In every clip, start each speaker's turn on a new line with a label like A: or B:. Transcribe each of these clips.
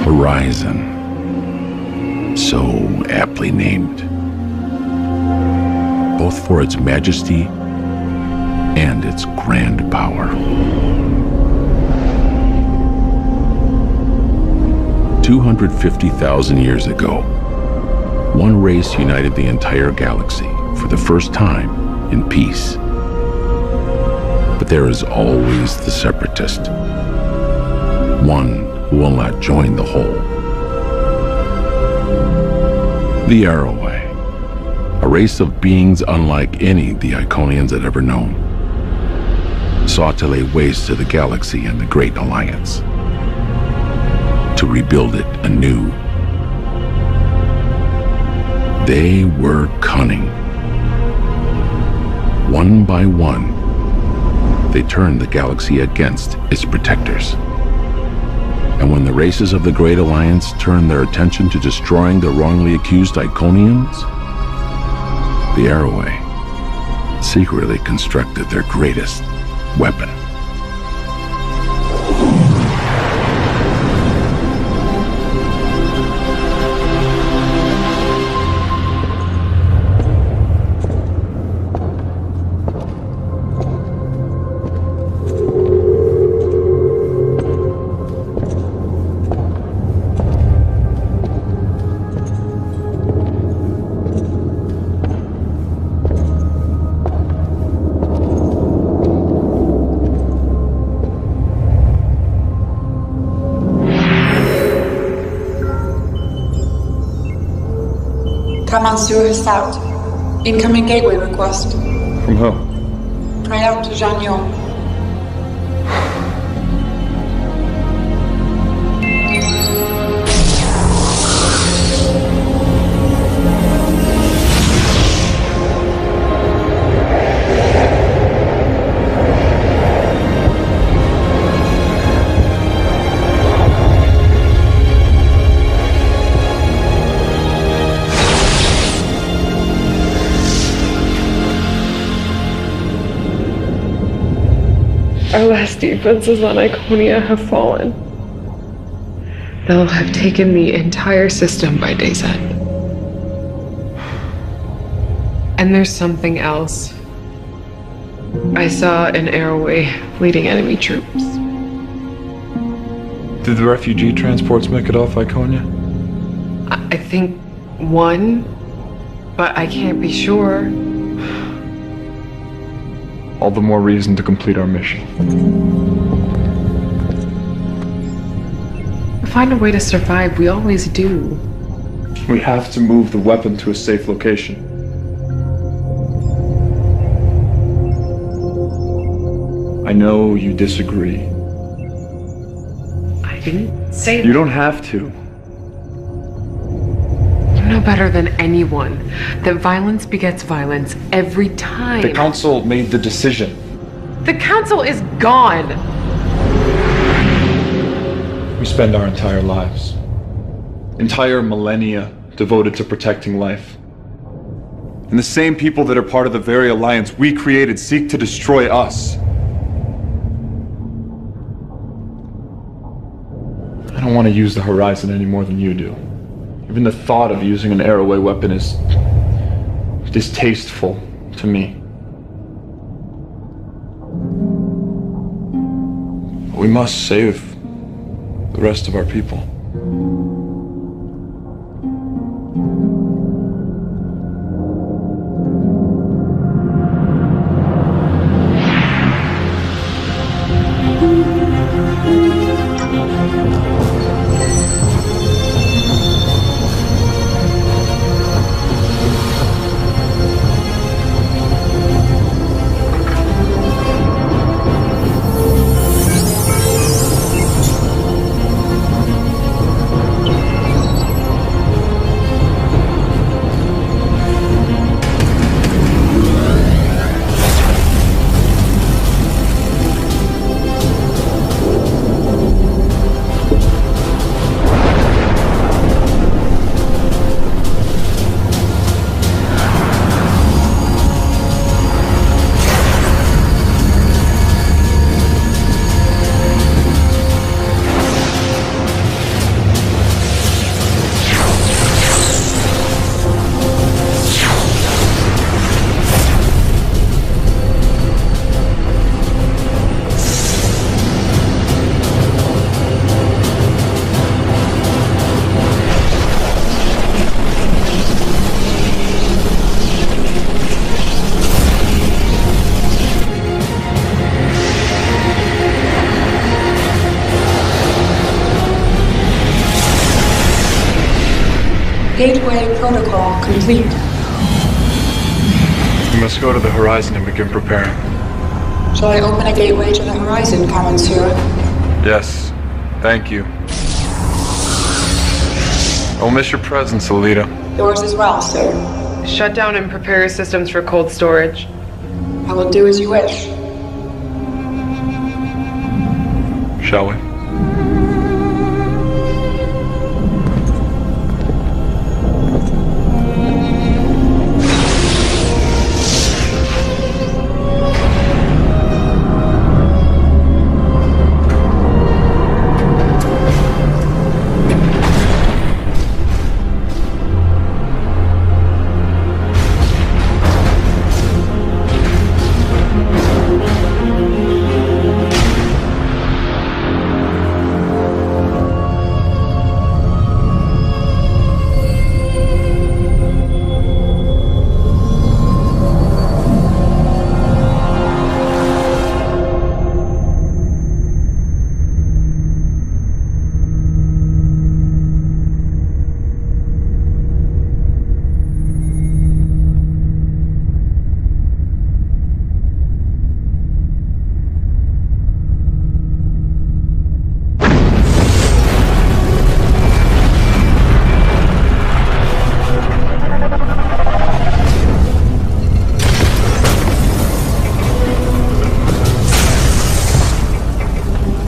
A: Horizon. So aptly named. Both for its majesty and its grand power. 250,000 years ago, one race united the entire galaxy for the first time in peace. But there is always the separatist, one who will not join the whole. The Arrowway, a race of beings unlike any the Iconians had ever known, sought to lay waste to the galaxy and the Great Alliance, to rebuild it anew. They were cunning. One by one, they turned the galaxy against its protectors. And when the races of the Great Alliance turned their attention to destroying the wrongly accused Iconians, the Arrowway secretly constructed their greatest weapon.
B: Command Sewer South. Incoming gateway request.
C: From who?
B: Prior to Jean-Yon.
D: Our last defenses on Iconia have fallen. They'll have taken the entire system by day's end. And there's something else. I saw an Arrowway leading enemy troops.
C: Did the refugee transports make it off Iconia?
D: I think one, but I can't be sure.
C: All the more reason to complete our mission.
D: Find a way to survive, we always do.
C: We have to move the weapon to a safe location. I know you disagree.
D: I didn't say that.
C: You don't have to.
D: You know better than anyone that violence begets violence every time.
C: The Council made the decision.
D: The Council is gone!
C: We spend our entire lives, entire millennia devoted to protecting life. And the same people that are part of the very alliance we created seek to destroy us. I don't want to use the Horizon any more than you do. Even the thought of using an Arrowway weapon is distasteful to me. We must save the rest of our people.
B: Gateway protocol complete.
C: We must go to the horizon and begin preparing.
B: Shall I open a gateway to the horizon, Monsieur?
C: Yes, thank you. I'll miss your presence, Alita.
B: Yours as well, sir.
D: Shut down and prepare your systems for cold storage.
B: I will do as you wish.
C: Shall we?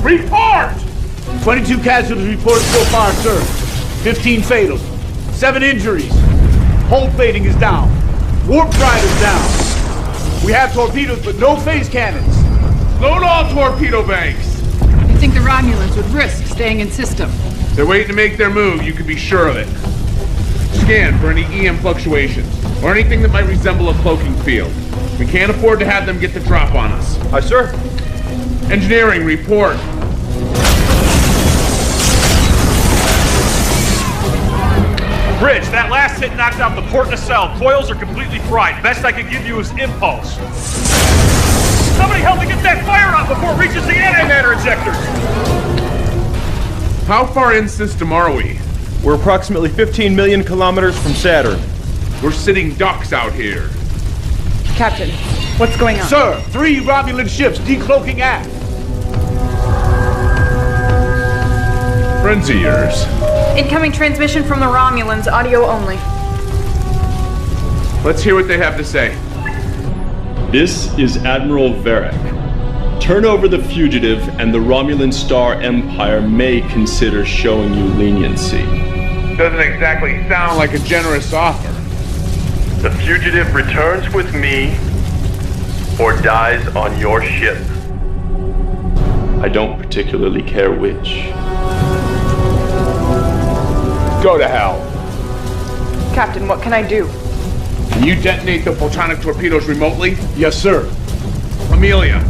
E: Report! 22 casualties reported so far, sir. 15 fatal. 7 injuries. Hull plating is down. Warp drive is down. We have torpedoes, but no phase cannons.
F: Load all torpedo banks.
G: You think the Romulans would risk staying in system?
F: They're waiting to make their move, you can be sure of it. Scan for any EM fluctuations, or anything that might resemble a cloaking field. We can't afford to have them get the drop on us.
C: Aye, sir.
F: Engineering, report.
E: Bridge, that last hit knocked out the port nacelle. Coils are completely fried. Best I can give you is impulse. Somebody help me get that fire out before it reaches the antimatter injectors!
F: How far in system are we?
H: We're approximately 15 million kilometers from Saturn.
F: We're sitting ducks out here.
G: Captain, what's going on?
E: Sir, 3 Romulan ships decloaking aft.
F: Friends of yours.
I: Incoming transmission from the Romulans, audio only.
F: Let's hear what they have to say.
H: This is Admiral Varric. Turn over the fugitive and the Romulan Star Empire may consider showing you leniency.
F: Doesn't exactly sound like a generous offer.
J: The fugitive returns with me or dies on your ship.
H: I don't particularly care which.
F: Go to hell.
D: Captain, what can I do?
F: Can you detonate the photonic torpedoes remotely?
E: Yes, sir.
F: Amelia,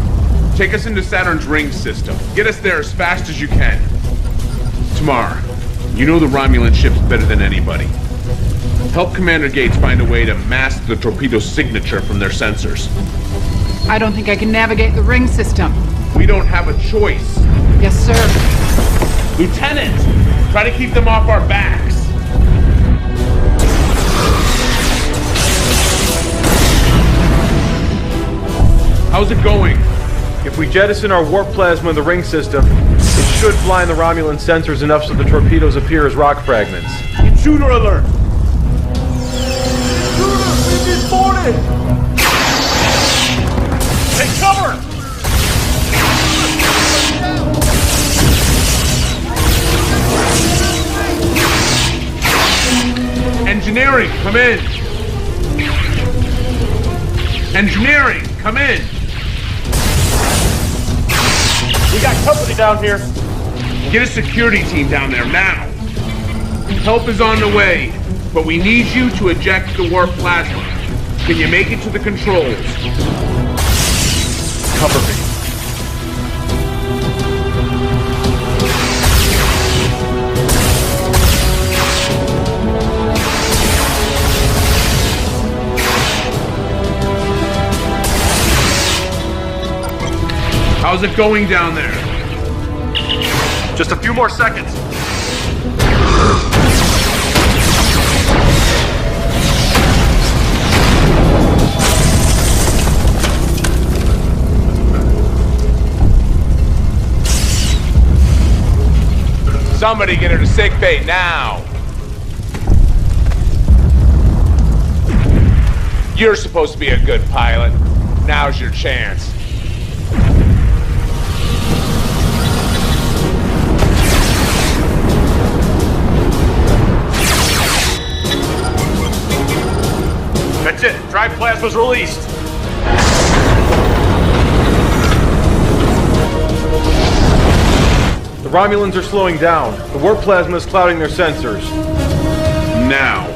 F: take us into Saturn's ring system. Get us there as fast as you can. Tamar, you know the Romulan ships better than anybody. Help Commander Gates find a way to mask the torpedo signature from their sensors.
G: I don't think I can navigate the ring system.
F: We don't have a choice.
G: Yes, sir.
F: Lieutenant, try to keep them off our backs. How's it going?
H: If we jettison our warp plasma in the ring system, it should blind the Romulan sensors enough so the torpedoes appear as rock fragments.
E: Intruder alert! Intruder, we've been boarded! Take cover!
F: Engineering, come in! Engineering, come in!
E: We got company down here.
F: Get a security team down there now. Help is on the way, but we need you to eject the warp plasma. Can you make it to the controls? Cover me. How's it going down there?
E: Just a few more seconds.
F: Somebody get her to sickbay now! You're supposed to be a good pilot. Now's your chance.
E: That's it. Drive plasma's released.
K: The Romulans are slowing down. The warp plasma is clouding their sensors.
F: Now.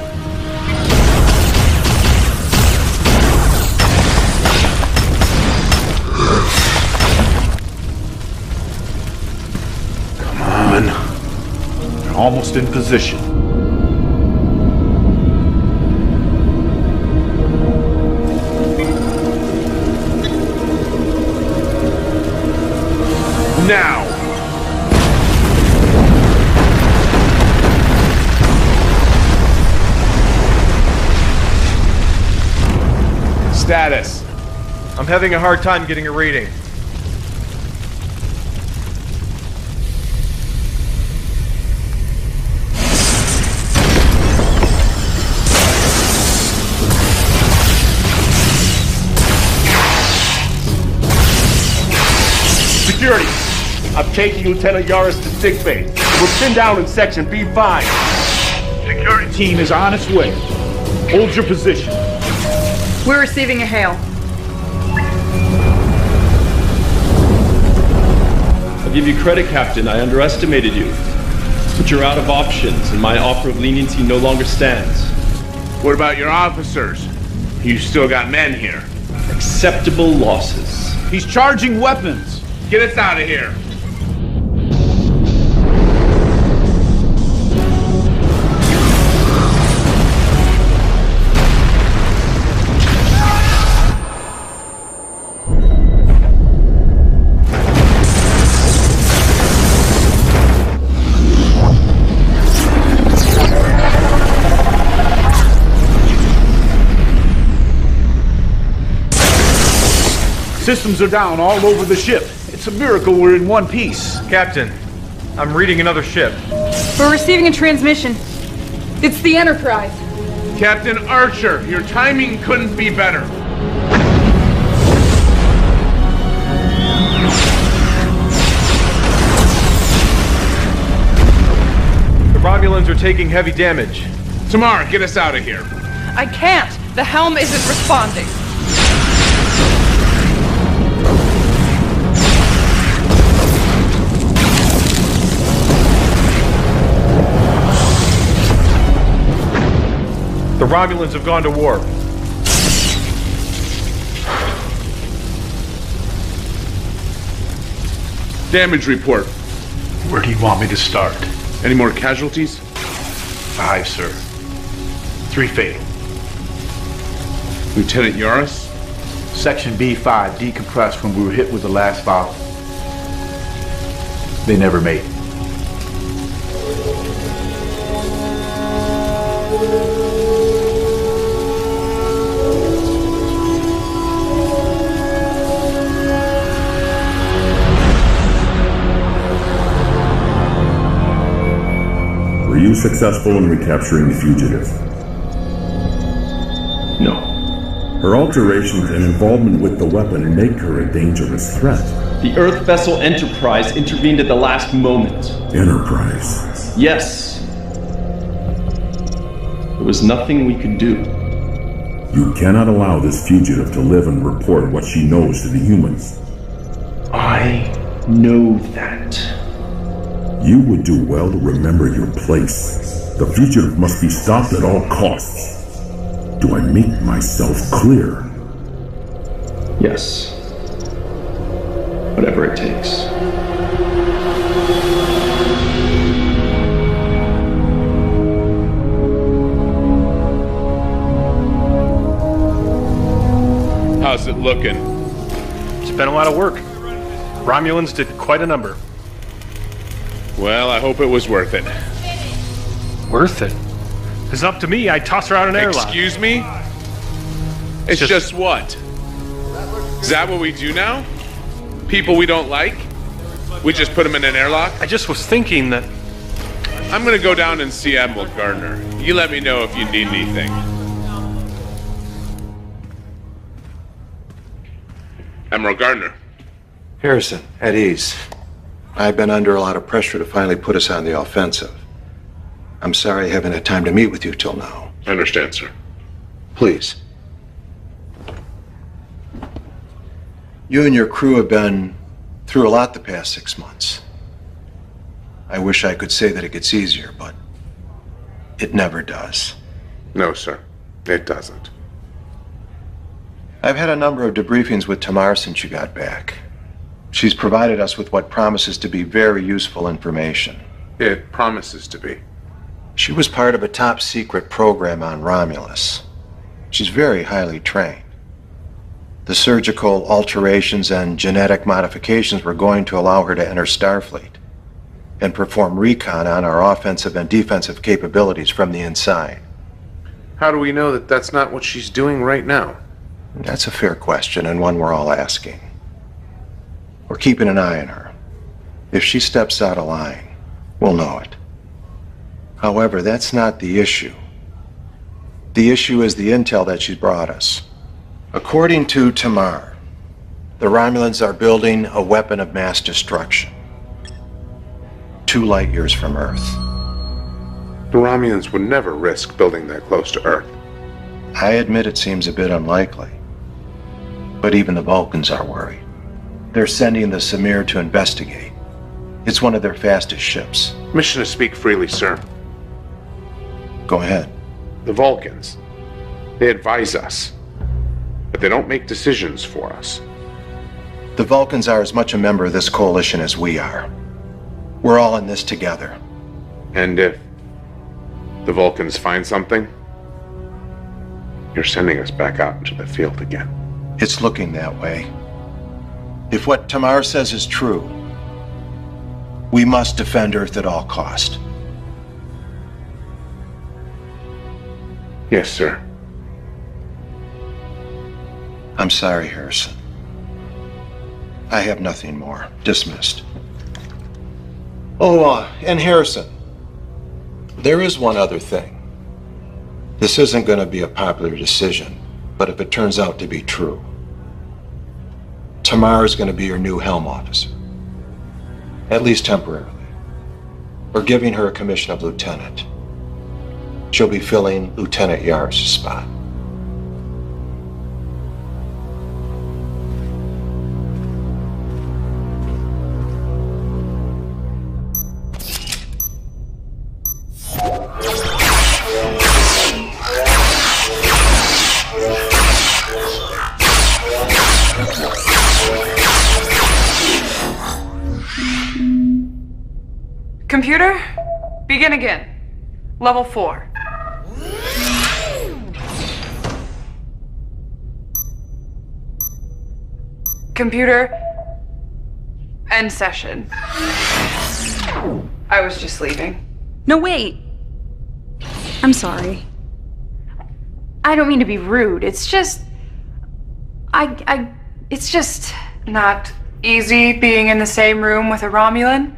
E: Come on. They're almost in position.
F: Now! Status.
K: I'm having a hard time getting a reading.
E: Security, I'm taking Lieutenant Yaris to sickbay. We're pinned down in section B5. Security team is on its way. Hold your position.
I: We're receiving a hail.
H: I'll give you credit, Captain. I underestimated you. But you're out of options, and my offer of leniency no longer stands.
F: What about your officers? You still got men here.
H: Acceptable losses.
E: He's charging weapons.
F: Get us out of here.
E: Systems are down all over the ship. It's a miracle we're in one piece.
K: Captain, I'm reading another ship.
I: We're receiving a transmission. It's the Enterprise.
F: Captain Archer, your timing couldn't be better.
K: The Romulans are taking heavy damage.
F: Tamara, get us out of here.
G: I can't. The helm isn't responding.
K: The Romulans have gone to warp.
F: Damage report.
E: Where do you want me to start?
F: Any more casualties?
E: 5, sir. 3 fatal.
F: Lieutenant Yaris?
E: Section B5 decompressed when we were hit with the last volley. They never made it.
A: Were you successful in recapturing the fugitive?
H: No.
A: Her alterations and involvement with the weapon make her a dangerous threat.
H: The Earth vessel Enterprise intervened at the last moment.
A: Enterprise?
H: Yes. There was nothing we could do.
A: You cannot allow this fugitive to live and report what she knows to the humans.
H: I know that.
A: You would do well to remember your place. The fugitive must be stopped at all costs. Do I make myself clear?
H: Yes. Whatever it takes.
F: How's it looking?
K: It's been a lot of work. Romulans did quite a number.
F: Well, I hope it was worth it.
K: Worth it? It's up to me. I'd toss her out an airlock.
F: Excuse me? It's just what? Is that what we do now? People we don't like? We just put them in an airlock?
K: I just was thinking that
F: I'm gonna go down and see Admiral Gardner. You let me know if you need anything. Admiral Gardner.
L: Harrison, at ease. I've been under a lot of pressure to finally put us on the offensive. I'm sorry I haven't had time to meet with you till now.
F: I understand, sir.
L: Please. You and your crew have been through a lot the past 6 months. I wish I could say that it gets easier, but it never does.
F: No, sir. It doesn't.
L: I've had a number of debriefings with Tamar since you got back. She's provided us with what promises to be very useful information.
F: It promises to be.
L: She was part of a top-secret program on Romulus. She's very highly trained. The surgical alterations and genetic modifications were going to allow her to enter Starfleet and perform recon on our offensive and defensive capabilities from the inside.
F: How do we know that that's not what she's doing right now?
L: That's a fair question, and one we're all asking. We're keeping an eye on her. If she steps out of line, we'll know it. However, that's not the issue. The issue is the intel that she's brought us. According to Tamar, the Romulans are building a weapon of mass destruction. 2 light years from Earth.
F: The Romulans would never risk building that close to Earth.
L: I admit it seems a bit unlikely. But even the Vulcans are worried. They're sending the Samir to investigate. It's one of their fastest ships.
F: Mission to speak freely, sir.
L: Go ahead.
F: The Vulcans. They advise us. But they don't make decisions for us.
L: The Vulcans are as much a member of this coalition as we are. We're all in this together.
F: And if the Vulcans find something, you're sending us back out into the field again.
L: It's looking that way. If what Tamar says is true, we must defend Earth at all cost.
F: Yes, sir.
L: I'm sorry, Harrison. I have nothing more. Dismissed. Oh, and Harrison, there is one other thing. This isn't going to be a popular decision, but if it turns out to be true, Tamar is going to be your new helm officer. At least temporarily. We're giving her a commission of lieutenant. She'll be filling Lieutenant Yar's spot.
G: Computer, begin again. Level 4. Computer, end session. I was just leaving.
I: No, wait. I'm sorry. I don't mean to be rude. It's just... It's just...
G: Not easy being in the same room with a Romulan?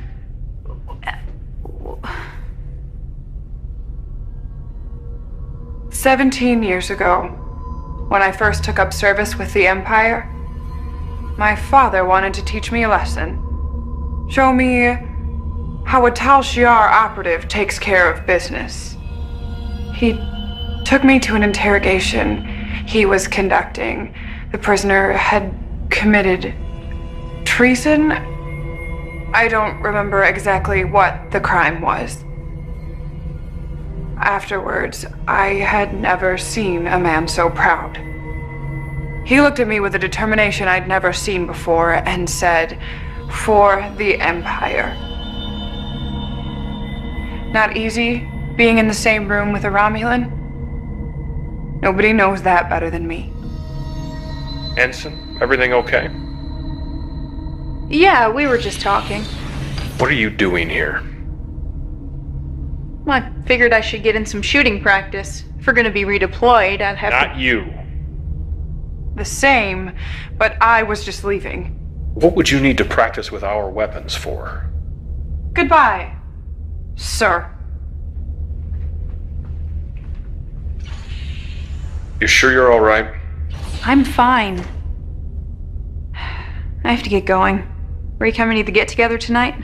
G: 17 years ago, when I first took up service with the Empire, my father wanted to teach me a lesson. Show me how a Tal Shiar operative takes care of business. He took me to an interrogation he was conducting. The prisoner had committed treason. I don't remember exactly what the crime was. Afterwards, I had never seen a man so proud. He looked at me with a determination I'd never seen before and said, "For the Empire." Not easy being in the same room with a Romulan? Nobody knows that better than me.
K: Ensign, everything okay?
I: Yeah, we were just talking.
K: What are you doing here?
I: Well, I figured I should get in some shooting practice. If we're gonna be redeployed, I'd have
K: Not you.
G: The same, but I was just leaving.
K: What would you need to practice with our weapons for?
G: Goodbye, sir.
M: You sure you're all right?
I: I'm fine. I have to get going. Are you coming to the get-together tonight?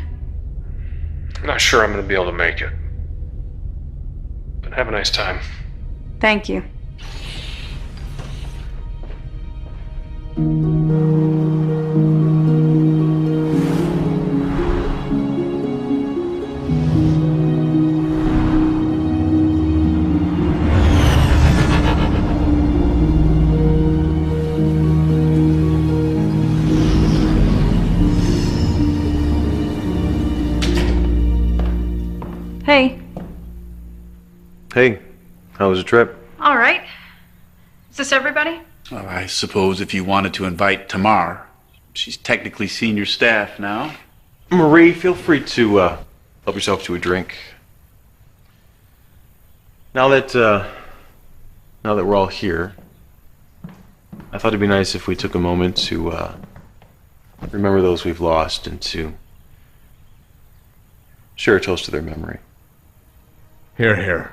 M: I'm not sure I'm going to be able to make it. But have a nice time.
I: Thank you. Hey.
N: Hey, how was the trip?
I: All right. Is this everybody?
O: Well, I suppose if you wanted to invite Tamar, she's technically senior staff now.
N: Marie, feel free to help yourself to a drink. Now that we're all here, I thought it'd be nice if we took a moment to remember those we've lost and to share a toast to their memory.
F: Here, here.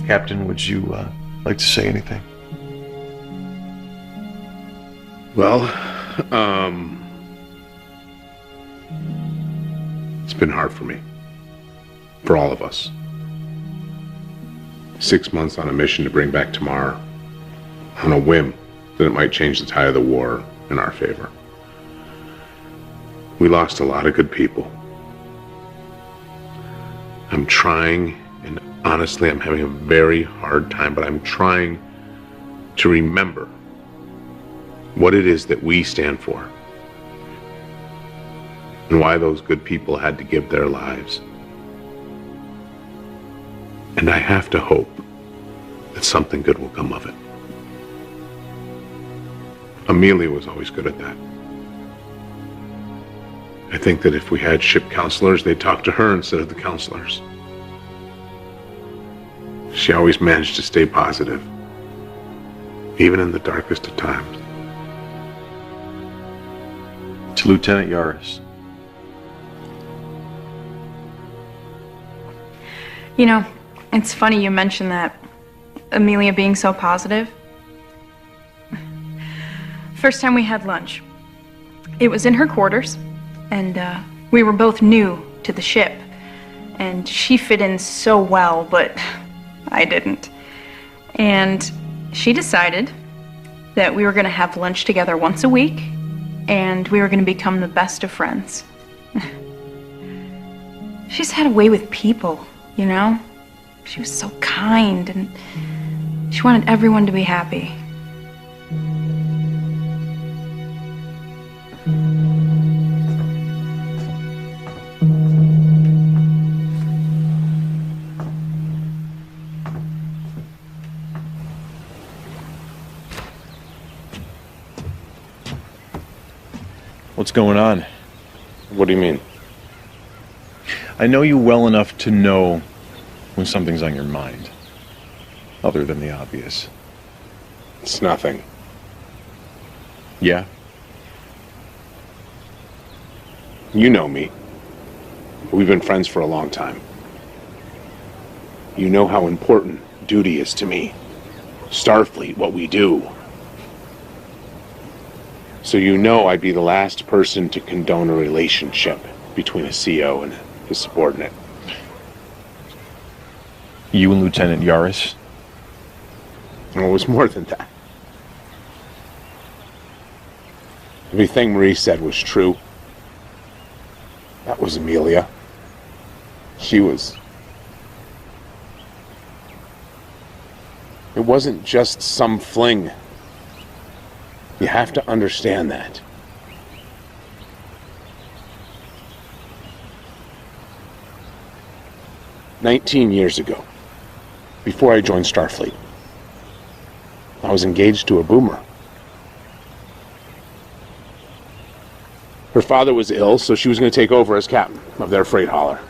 N: Captain, would you like to say anything?
F: Well, it's been hard for me. For all of us. 6 months on a mission to bring back Tamar on a whim that it might change the tide of the war in our favor. We lost a lot of good people. I'm trying, and honestly, I'm having a very hard time, but I'm trying to remember what it is that we stand for and why those good people had to give their lives. And I have to hope that something good will come of it. Amelia was always good at that. I think that if we had ship counselors, they'd talk to her instead of the counselors. She always managed to stay positive, even in the darkest of times.
N: To Lieutenant Yaris.
I: You know, it's funny you mentioned that. Amelia being so positive. First time we had lunch, it was in her quarters, and we were both new to the ship. And she fit in so well, but I didn't. And she decided that we were going to have lunch together once a week, and we were going to become the best of friends. She's had a way with people, you know? She was so kind, and she wanted everyone to be happy.
N: What's going on?
F: What do you mean?
N: I know you well enough to know when something's on your mind, other than the obvious.
F: It's nothing.
N: Yeah?
F: You know me. We've been friends for a long time. You know how important duty is to me. Starfleet, what we do. So you know I'd be the last person to condone a relationship between a CO and his subordinate.
N: You and Lieutenant Yaris?
F: Well, it was more than that. Everything Marie said was true. That was Amelia. She was... It wasn't just some fling. You have to understand that. "19 years ago, before I joined Starfleet, I was engaged to a boomer. Her father was ill, so she was going to take over as captain of their freight hauler.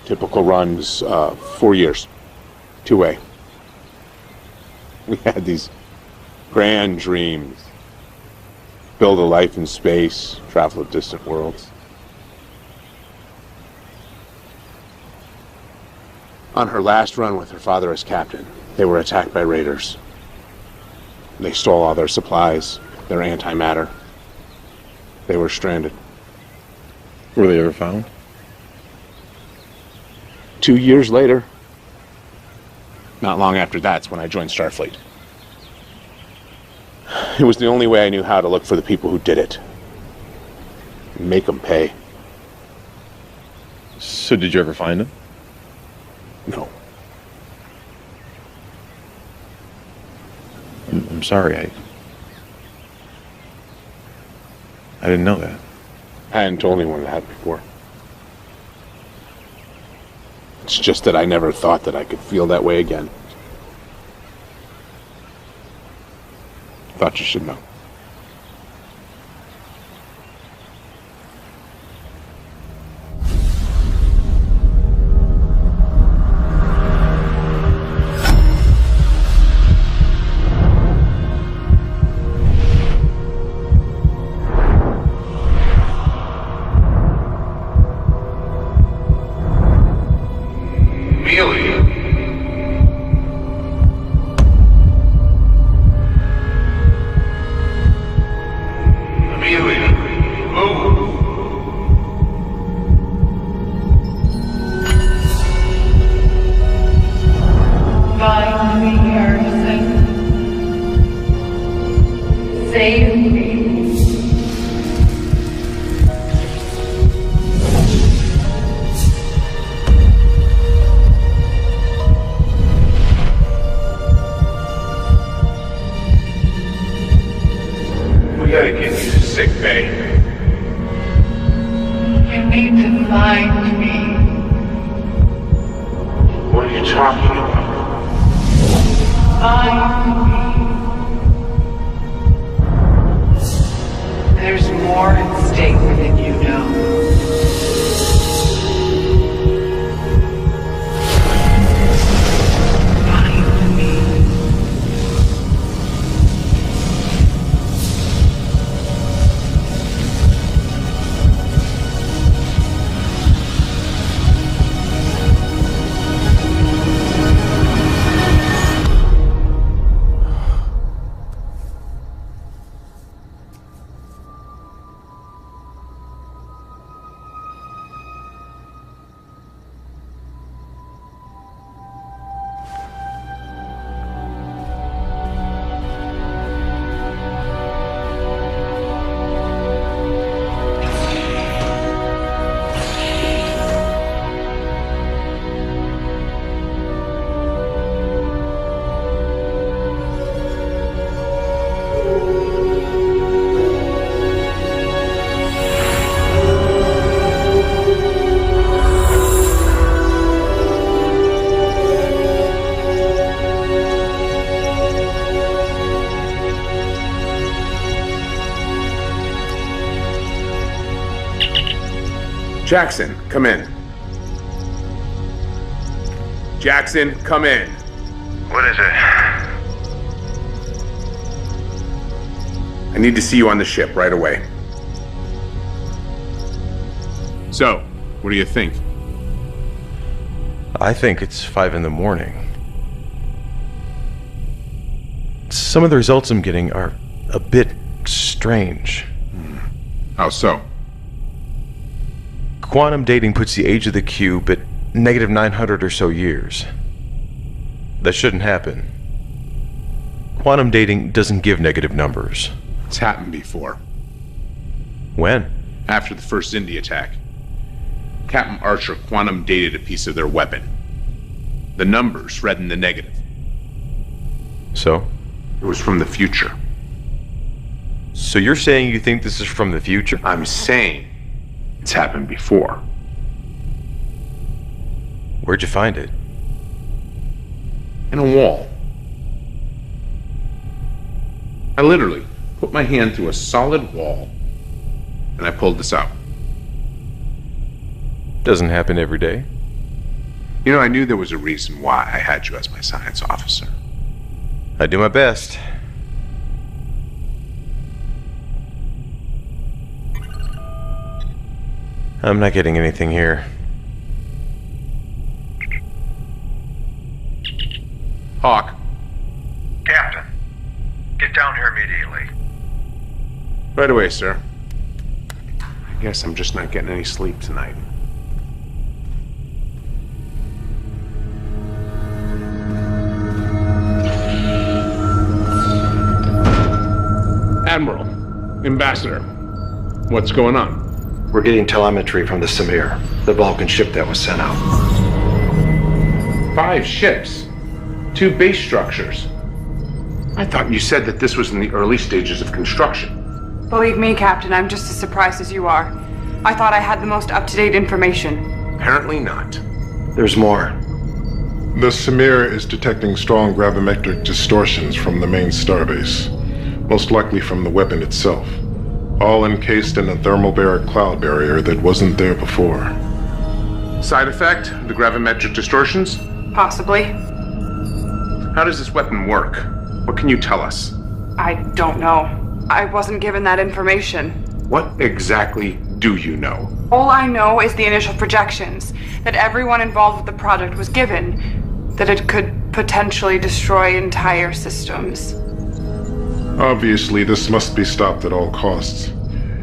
F: Typical runs, 4 years, 2A. We had these grand dreams. Build a life in space, travel to distant worlds.
P: On her last run with her father as captain, they were attacked by raiders. They stole all their supplies, their antimatter. They were stranded.
N: Were they ever found?
P: 2 years later. Not long after that's when I joined Starfleet. It was the only way I knew how to look for the people who did it. Make them pay.
N: So did you ever find them?
P: No.
N: I'm sorry, I didn't know that.
P: I hadn't told anyone that before. It's just that I never thought that I could feel that way again. Thought you should know. Jackson, come in. Jackson, come in.
J: What is it?
P: I need to see you on the ship right away. So, what do you think?
N: I think it's 5 in the morning. Some of the results I'm getting are a bit strange.
P: How so?
N: Quantum dating puts the age of the cube at negative 900 or so years. That shouldn't happen. Quantum dating doesn't give negative numbers.
P: It's happened before.
N: When?
P: After the first Indy attack. Captain Archer quantum dated a piece of their weapon. The numbers read in the negative.
N: So?
P: It was from the future.
N: So you're saying you think this is from the future?
P: I'm saying it's happened before.
N: Where'd you find it?
P: In a wall. I literally put my hand through a solid wall and I pulled this out.
N: Doesn't happen every day.
P: You know, I knew there was a reason why I had you as my science officer.
N: I do my best. I'm not getting anything here.
F: Hawk.
J: Captain, get down here immediately.
P: Right away, sir. I guess I'm just not getting any sleep tonight. Admiral, Ambassador, what's going on?
L: We're getting telemetry from the Samir, the Vulcan ship that was sent out.
F: 5 ships. 2 base structures. I thought you said that this was in the early stages of construction.
G: Believe me, Captain, I'm just as surprised as you are. I thought I had the most up-to-date information.
F: Apparently not.
L: There's more.
Q: The Samir is detecting strong gravimetric distortions from the main starbase, most likely from the weapon itself, all encased in a thermal-baric cloud barrier that wasn't there before.
F: Side effect? The gravimetric distortions?
G: Possibly.
F: How does this weapon work? What can you tell us?
G: I don't know. I wasn't given that information.
F: What exactly do you know?
G: All I know is the initial projections that everyone involved with the project was given, that it could potentially destroy entire systems.
Q: Obviously, this must be stopped at all costs.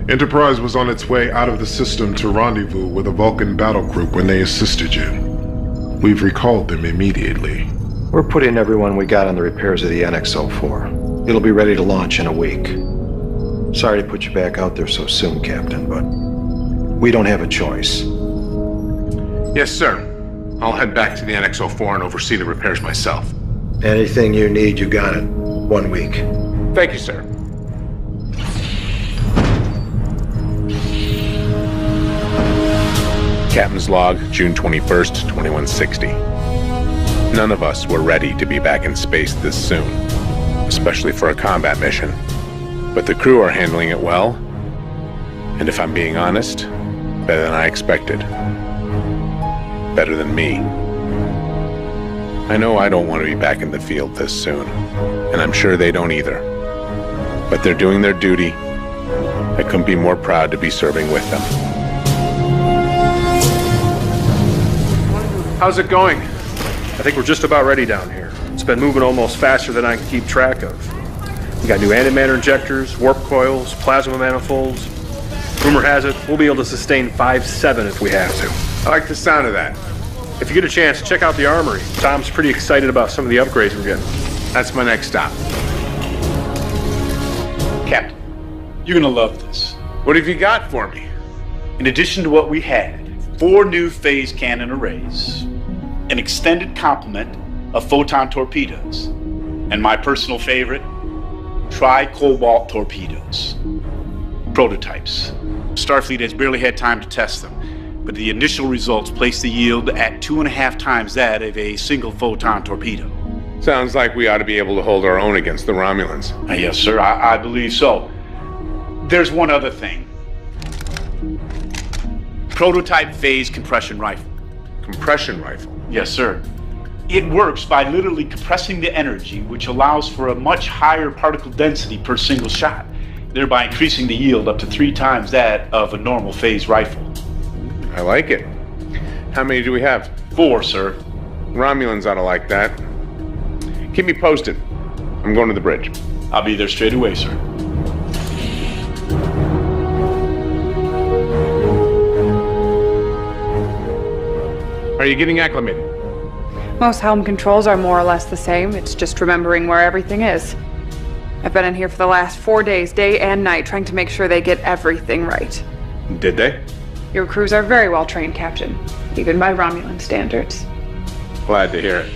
Q: Enterprise was on its way out of the system to rendezvous with a Vulcan battle group when they assisted you. We've recalled them immediately.
L: We're putting everyone we got on the repairs of the NX-04. It'll be ready to launch in a week. Sorry to put you back out there so soon, Captain, but we don't have a choice.
F: Yes, sir. I'll head back to the NX-04 and oversee the repairs myself.
L: Anything you need, you got it. 1 week.
F: Thank you, sir. Captain's log, June 21st, 2160. None of us were ready to be back in space this soon, especially for a combat mission. But the crew are handling it well, and if I'm being honest, better than I expected. Better than me. I know I don't want to be back in the field this soon, and I'm sure they don't either. But they're doing their duty. I couldn't be more proud to be serving with them.
K: How's it going? I think we're just about ready down here. It's been moving almost faster than I can keep track of. We got new antimatter injectors, warp coils, plasma manifolds. Rumor has it, we'll be able to sustain 5-7 if we have to.
F: I like the sound of that.
K: If you get a chance, check out the armory. Tom's pretty excited about some of the upgrades we're getting.
F: That's my next stop.
O: Captain, you're gonna love this.
F: What have you got for me?
O: In addition to what we had, 4 new phase cannon arrays, an extended complement of photon torpedoes, and my personal favorite, tri-cobalt torpedoes. Prototypes. Starfleet has barely had time to test them, but the initial results place the yield at 2.5 times that of a single photon torpedo.
F: Sounds like we ought to be able to hold our own against the Romulans.
O: Yes, sir, I believe so. There's one other thing. Prototype phase compression rifle.
F: Compression rifle?
O: Yes, sir. It works by literally compressing the energy, which allows for a much higher particle density per single shot, thereby increasing the yield up to 3 times that of a normal phase rifle.
F: I like it. How many do we have?
O: 4, sir.
F: Romulans ought to like that. Keep me posted. I'm going to the bridge.
O: I'll be there straight away, sir.
F: Are you getting acclimated?
G: Most helm controls are more or less the same. It's just remembering where everything is. I've been in here for the last 4 days, day and night, trying to make sure they get everything right.
F: Did they?
G: Your crews are very well trained, Captain, even by Romulan standards.
F: Glad to hear it.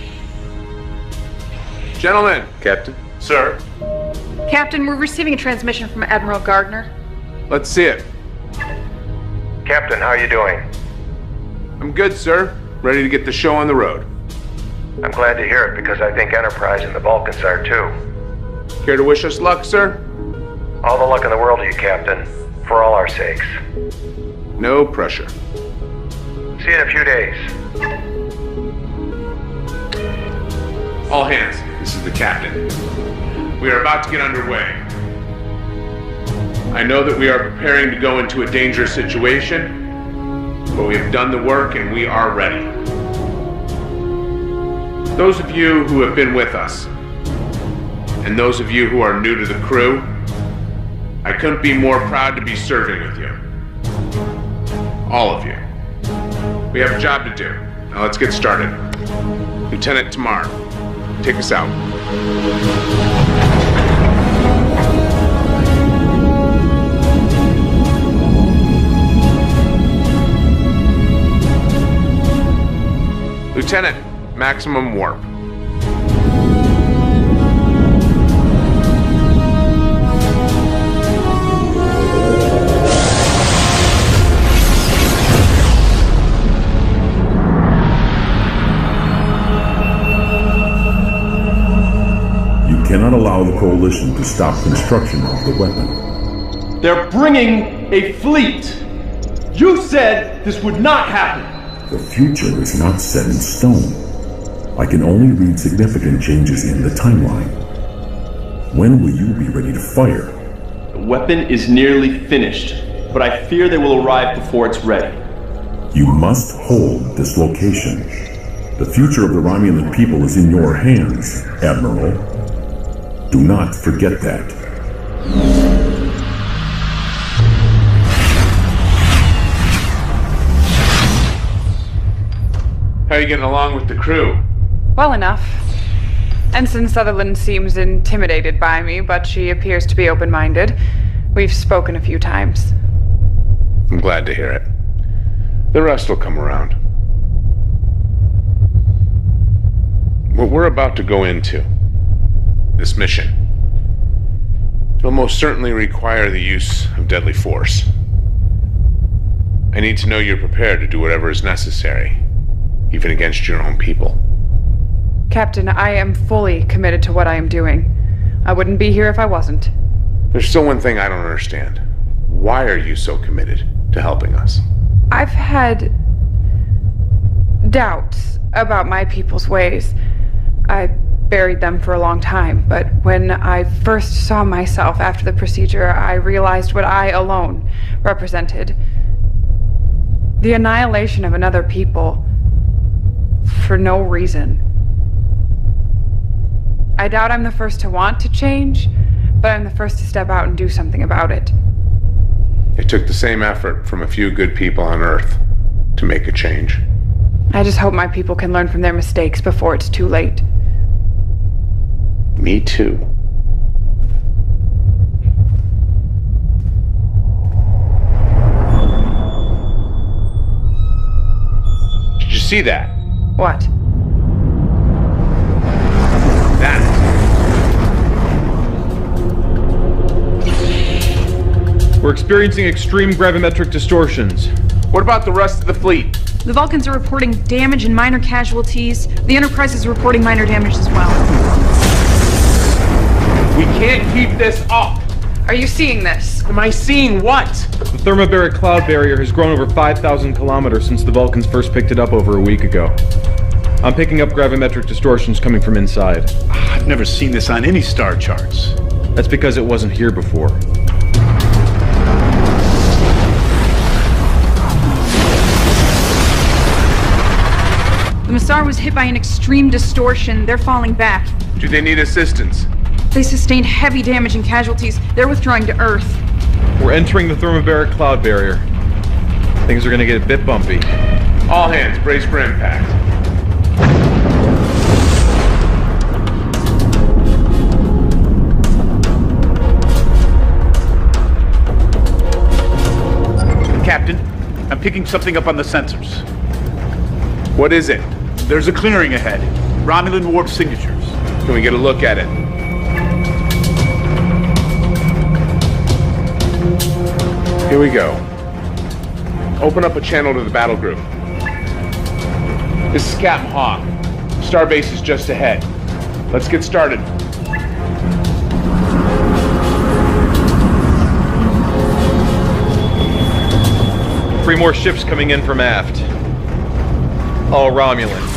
F: Gentlemen.
O: Captain. Sir.
I: Captain, we're receiving a transmission from Admiral Gardner.
F: Let's see it.
J: Captain, how are you doing?
F: I'm good, sir. Ready to get the show on the road.
J: I'm glad to hear it because I think Enterprise and the Vulcans are too.
F: Care to wish us luck, sir?
J: All the luck in the world to you, Captain. For all our sakes.
F: No pressure.
J: See you in a few days.
F: All hands, this is the captain. We are about to get underway. I know that we are preparing to go into a dangerous situation, but we have done the work and we are ready. Those of you who have been with us, and those of you who are new to the crew, I couldn't be more proud to be serving with you. All of you. We have a job to do. Now let's get started. Lieutenant Tamar, take us out. Lieutenant, maximum warp.
A: You cannot allow the Coalition to stop construction of the weapon.
H: They're bringing a fleet. You said this would not happen.
A: The future is not set in stone. I can only read significant changes in the timeline. When will you be ready to fire?
H: The weapon is nearly finished, but I fear they will arrive before it's ready.
A: You must hold this location. The future of the Romulan people is in your hands, Admiral. Do not forget that.
F: How are you getting along with the crew?
G: Well enough. Ensign Sutherland seems intimidated by me, but she appears to be open-minded. We've spoken a few times.
F: I'm glad to hear it. The rest will come around. What we're about to go into, this mission, it'll most certainly require the use of deadly force. I need to know you're prepared to do whatever is necessary, even against your own people.
G: Captain, I am fully committed to what I am doing. I wouldn't be here if I wasn't.
F: There's still one thing I don't understand. Why are you so committed to helping us?
G: I've had doubts about my people's ways. I buried them for a long time, but when I first saw myself after the procedure, I realized what I alone represented. The annihilation of another people for no reason. I doubt I'm the first to want to change, but I'm the first to step out and do something about it.
F: It took the same effort from a few good people on Earth to make a change.
G: I just hope my people can learn from their mistakes before it's too late.
F: Me too. Did you see that?
G: What?
F: That.
C: We're experiencing extreme gravimetric distortions.
F: What about the rest of the fleet?
I: The Vulcans are reporting damage and minor casualties. The Enterprise is reporting minor damage as well.
F: We can't keep this up.
G: Are you seeing this?
F: Am I seeing what?
C: The thermobaric cloud barrier has grown over 5,000 kilometers since the Vulcans first picked it up over a week ago. I'm picking up gravimetric distortions coming from inside.
O: I've never seen this on any star charts.
C: That's because it wasn't here before.
I: The Massar was hit by an extreme distortion. They're falling back.
F: Do they need assistance?
I: They sustained heavy damage and casualties. They're withdrawing to Earth.
C: We're entering the thermobaric cloud barrier. Things are gonna get a bit bumpy.
F: All hands, brace for impact.
O: Captain, I'm picking something up on the sensors.
F: What is it?
O: There's a clearing ahead. Romulan warp signatures.
F: Can we get a look at it? Here we go. Open up a channel to the battle group. This is Captain Hawk. Starbase is just ahead. Let's get started.
C: Three more ships coming in from aft. All Romulan.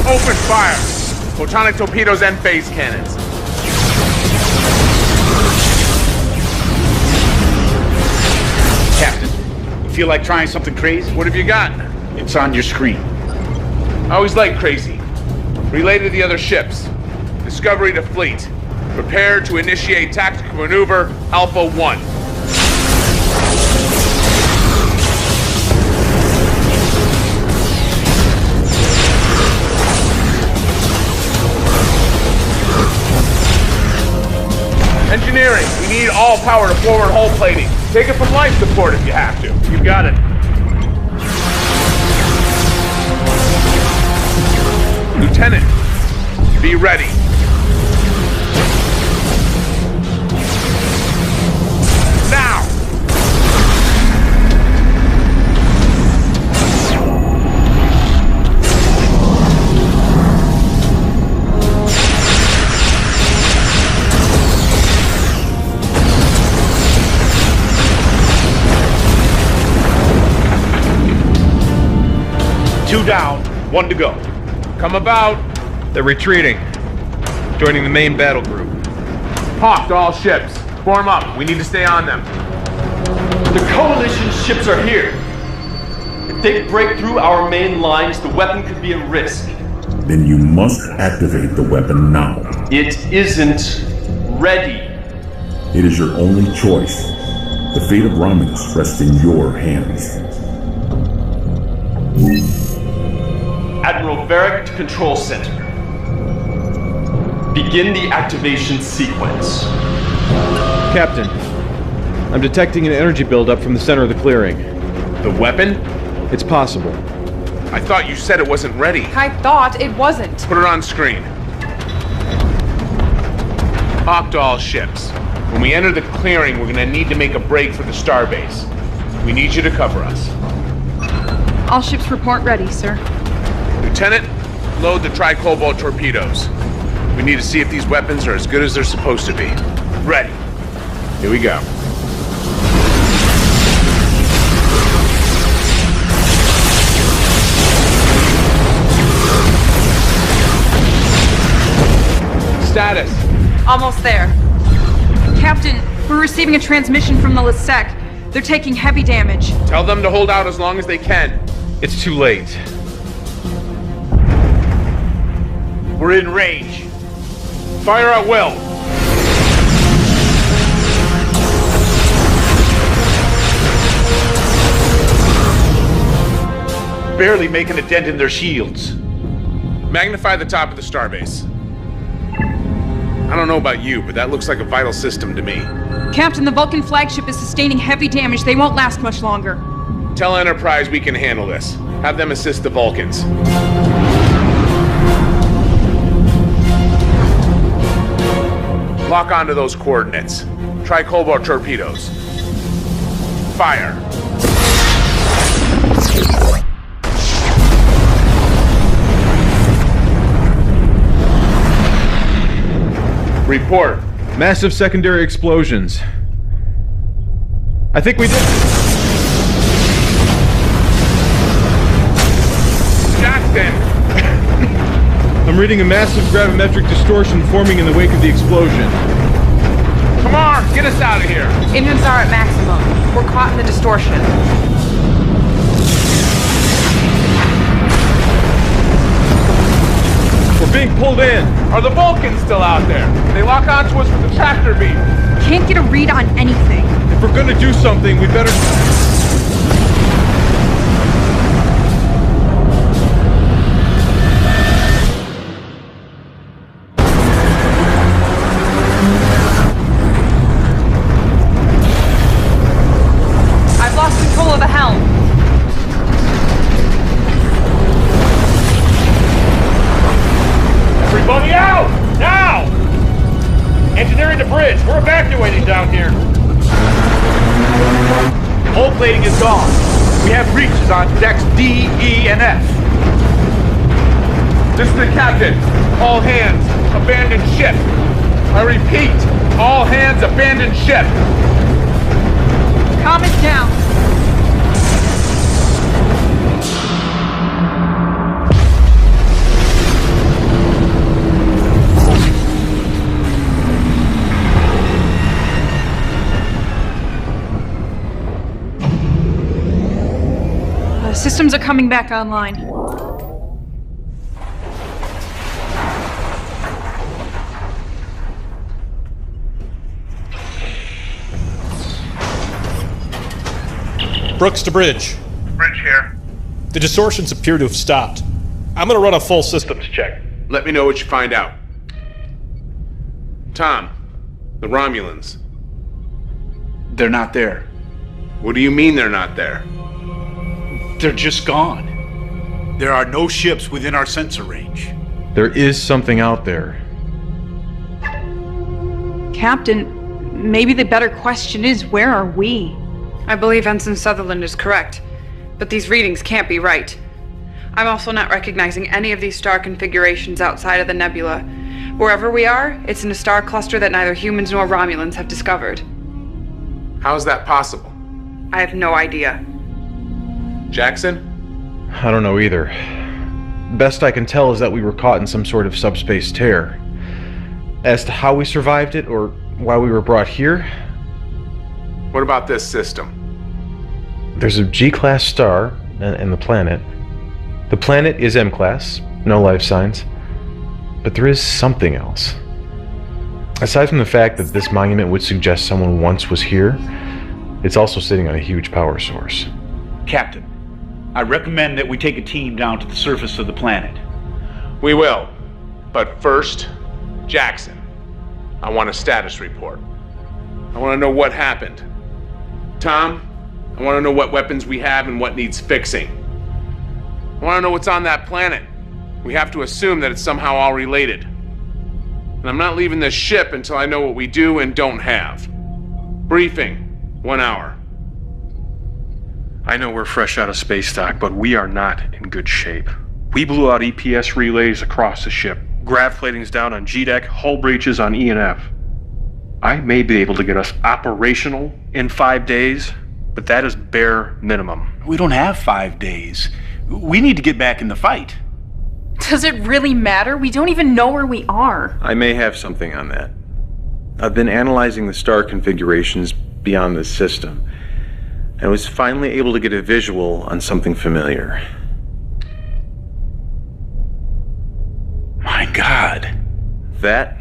F: Open fire! Photonic torpedoes and phase cannons.
O: Captain, you feel like trying something crazy?
F: What have you got?
O: It's on your screen.
F: I always like crazy. Relay to the other ships. Discovery to fleet. Prepare to initiate tactical maneuver Alpha 1. Engineering, we need all power to forward hull plating. Take it from life support if you have to.
K: You got it.
F: Lieutenant, be ready. Now!
E: Two down, one to go.
F: Come about.
N: They're retreating. Joining the main battle group.
F: Hawk to all ships. Form up. We need to stay on them.
H: The Coalition ships are here. If they break through our main lines, the weapon could be a risk.
R: Then you must activate the weapon now.
H: It isn't ready.
R: It is your only choice. The fate of Romulus rests in your hands.
H: Admiral Varric to Control Center. Begin the activation sequence.
N: Captain, I'm detecting an energy buildup from the center of the clearing.
F: The weapon?
N: It's possible.
F: I thought you said it wasn't ready.
G: I thought it wasn't.
F: Put it on screen. Hawk to all ships. When we enter the clearing, we're gonna need to make a break for the starbase. We need you to cover us.
I: All ships report ready, sir.
F: Lieutenant, load the tri-cobalt torpedoes. We need to see if these weapons are as good as they're supposed to be. Ready. Here we go. Status.
G: Almost there.
I: Captain, we're receiving a transmission from the Lisek. They're taking heavy damage.
F: Tell them to hold out as long as they can.
N: It's too late.
E: We're in range. Fire at will. Barely making a dent in their shields.
F: Magnify the top of the starbase. I don't know about you, but that looks like a vital system to me.
I: Captain, the Vulcan flagship is sustaining heavy damage. They won't last much longer.
F: Tell Enterprise we can handle this. Have them assist the Vulcans. Lock onto those coordinates. Try cobalt torpedoes. Fire. Report.
N: Massive secondary explosions. I think we did.
F: Jackson!
N: I'm reading a massive gravimetric distortion forming in the wake of the explosion.
F: Come on, get us out of here.
G: Engines are at maximum. We're caught in the distortion.
N: We're being pulled in.
F: Are the Vulcans still out there? They lock onto us with the tractor beam.
I: Can't get a read on anything.
N: If we're gonna do something, we better...
G: I've lost control of the helm.
E: Everybody out! Now! Engineering the bridge. We're evacuating down here. Hull plating is gone. We have breaches on decks D, E, and F.
F: This is the captain. All hands, abandon ship. I repeat, all hands, abandon ship.
I: Calm it down. Systems are coming back online.
S: Brooks to bridge.
F: Bridge here.
S: The distortions appear to have stopped. I'm gonna run a full systems check.
F: Let me know what you find out. Tom, the Romulans.
O: They're not there.
F: What do you mean they're not there?
O: They're just gone. There are no ships within our sensor range.
N: There is something out there.
I: Captain, maybe the better question is, where are we?
G: I believe Ensign Sutherland is correct, but these readings can't be right. I'm also not recognizing any of these star configurations outside of the nebula. Wherever we are, it's in a star cluster that neither humans nor Romulans have discovered.
F: How is that possible?
G: I have no idea.
F: Jackson?
N: I don't know either. Best I can tell is that we were caught in some sort of subspace tear. As to how we survived it, or why we were brought here...
F: What about this system?
N: There's a G-class star, and the planet. The planet is M-class, no life signs. But there is something else. Aside from the fact that this monument would suggest someone once was here, it's also sitting on a huge power source.
O: Captain, I recommend that we take a team down to the surface of the planet.
F: We will. But first, Jackson, I want a status report. I want to know what happened. Tom, I want to know what weapons we have and what needs fixing. I want to know what's on that planet. We have to assume that it's somehow all related. And I'm not leaving this ship until I know what we do and don't have. Briefing, 1 hour.
K: I know we're fresh out of space dock, but we are not in good shape. We blew out EPS relays across the ship. Grav plating's down on G-deck, hull breaches on E and F. I may be able to get us operational in 5 days, but that is bare minimum.
O: We don't have 5 days. We need to get back in the fight.
I: Does it really matter? We don't even know where we are.
N: I may have something on that. I've been analyzing the star configurations beyond this system, and was finally able to get a visual on something familiar.
O: My God.
N: That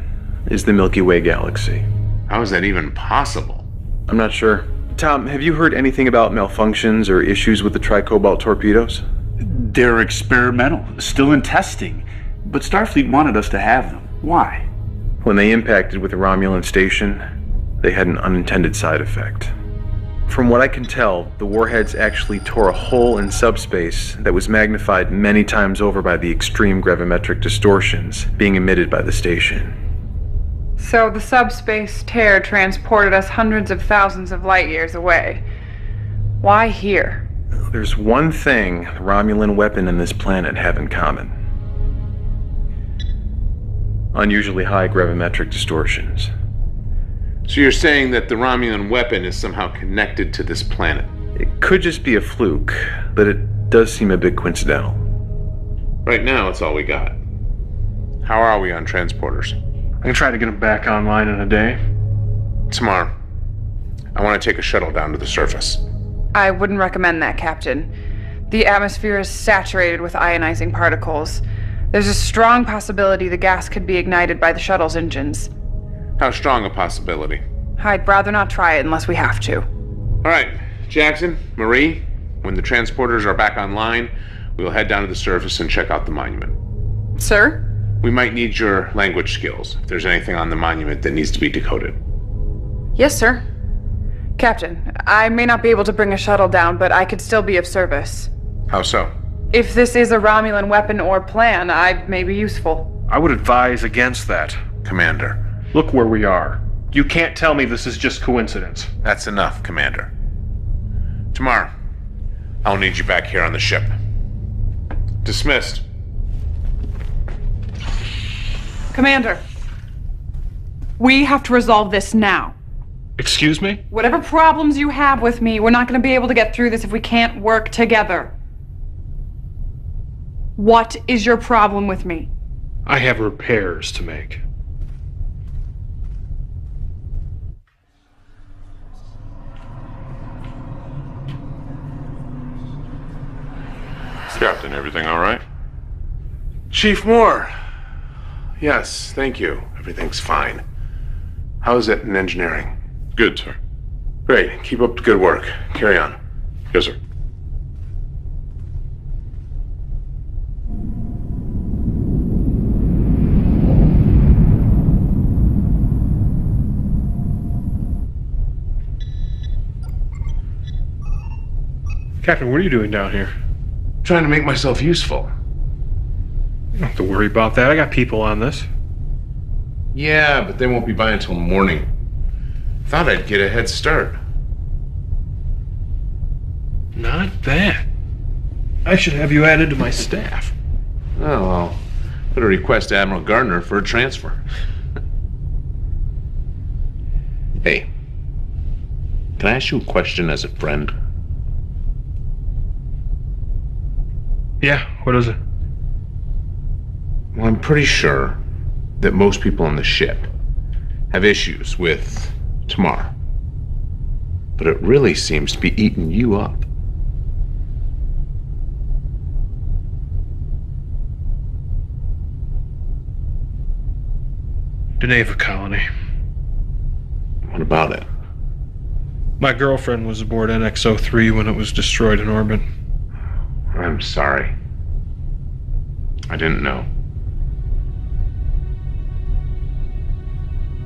N: is the Milky Way galaxy.
F: How is that even possible?
N: I'm not sure. Tom, have you heard anything about malfunctions or issues with the tricobalt torpedoes?
O: They're experimental, still in testing, but Starfleet wanted us to have them. Why?
N: When they impacted with the Romulan station, they had an unintended side effect. From what I can tell, the warheads actually tore a hole in subspace that was magnified many times over by the extreme gravimetric distortions being emitted by the station.
G: So the subspace tear transported us hundreds of thousands of light years away. Why here?
N: There's one thing the Romulan weapon and this planet have in common. Unusually high gravimetric distortions.
F: So you're saying that the Romulan weapon is somehow connected to this planet?
N: It could just be a fluke, but it does seem a bit coincidental.
F: Right now, it's all we got. How are we on transporters?
K: I can try to get them back online in a day.
F: Tomorrow, I want to take a shuttle down to the surface.
G: I wouldn't recommend that, Captain. The atmosphere is saturated with ionizing particles. There's a strong possibility the gas could be ignited by the shuttle's engines.
F: How strong a possibility?
G: I'd rather not try it unless we have to.
F: All right, Jackson, Marie, when the transporters are back online, we'll head down to the surface and check out the monument.
G: Sir?
F: We might need your language skills, if there's anything on the monument that needs to be decoded.
G: Yes, sir. Captain, I may not be able to bring a shuttle down, but I could still be of service.
F: How so?
G: If this is a Romulan weapon or plan, I may be useful.
K: I would advise against that.
F: Commander.
K: Look where we are. You can't tell me this is just coincidence.
F: That's enough, Commander. Tomorrow, I'll need you back here on the ship. Dismissed.
G: Commander, we have to resolve this now.
K: Excuse me?
G: Whatever problems you have with me, we're not going to be able to get through this if we can't work together. What is your problem with me?
K: I have repairs to make.
F: Captain, everything all right? Chief Moore. Yes, thank you. Everything's fine. How's it in engineering?
Q: Good, sir.
F: Great. Keep up the good work. Carry on.
M: Yes, sir.
K: Captain, what are you doing down here?
F: Trying to make myself useful.
K: You don't have to worry about that. I got people on this.
F: Yeah, but they won't be by until morning. Thought I'd get a head start.
K: Not bad. I should have you added to my staff.
F: Oh, well, better request Admiral Gardner for a transfer. Hey, can I ask you a question as a friend?
K: Yeah, what is it?
F: Well, I'm pretty sure that most people on the ship have issues with tomorrow. But it really seems to be eating you up.
K: Deneva colony.
F: What about it?
K: My girlfriend was aboard NX-03 when it was destroyed in orbit.
F: I'm sorry. I didn't know.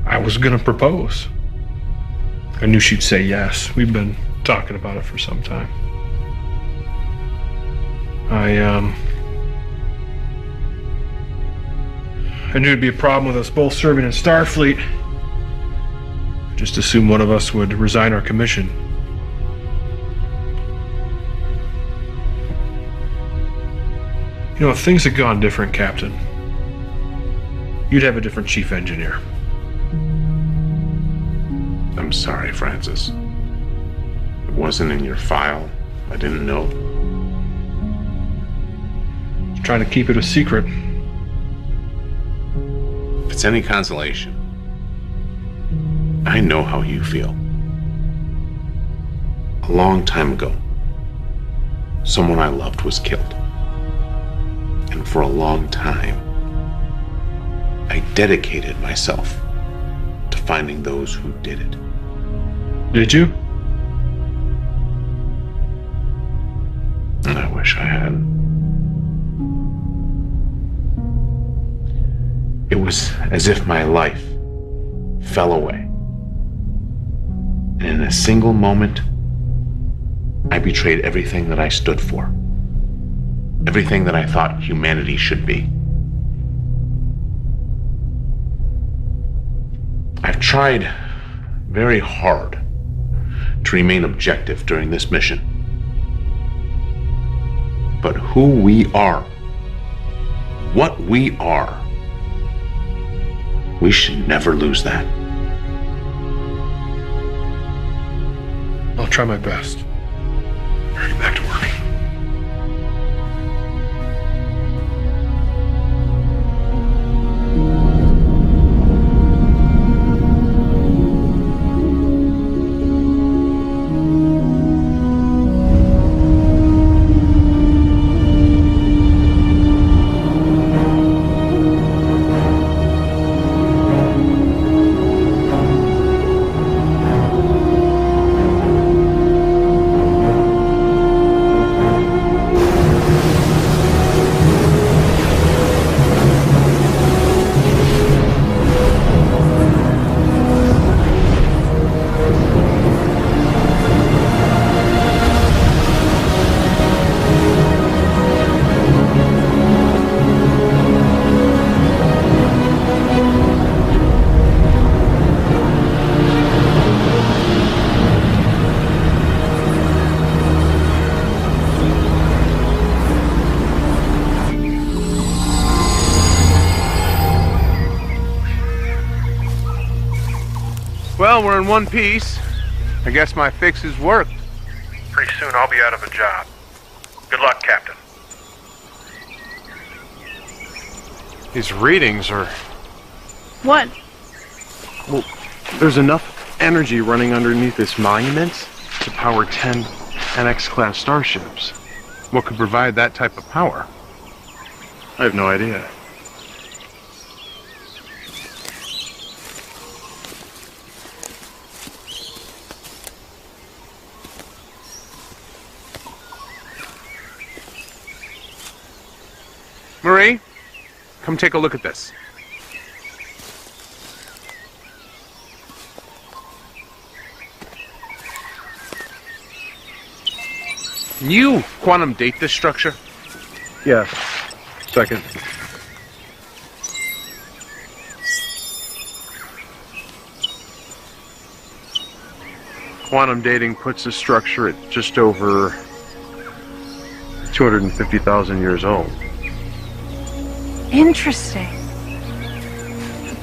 K: I was gonna propose. I knew she'd say yes. We've been talking about it for some time. I knew it'd be a problem with us both serving in Starfleet. I just assumed one of us would resign our commission. You know, if things had gone different, Captain, you'd have a different chief engineer.
F: I'm sorry, Francis. It wasn't in your file. I didn't know.
K: Just trying to keep it a secret.
F: If it's any consolation, I know how you feel. A long time ago, someone I loved was killed. And for a long time, I dedicated myself to finding those who did it.
K: Did you?
F: I wish I had. It was as if my life fell away. And in a single moment, I betrayed everything that I stood for. Everything that I thought humanity should be. I've tried very hard to remain objective during this mission. But who we are, what we are, we should never lose that.
K: I'll try my best. Get back to work.
F: Well, we're in one piece. I guess my fixes worked.
M: Pretty soon I'll be out of a job. Good luck, Captain.
T: These readings are...
I: What?
T: Well, there's enough energy running underneath this monument to power 10 NX-class starships.
F: What could provide that type of power?
T: I have no idea.
F: Marie, come take a look at this. Can you quantum date this structure?
K: Yes. Second. Quantum dating puts the structure at just over 250,000 years old.
I: Interesting.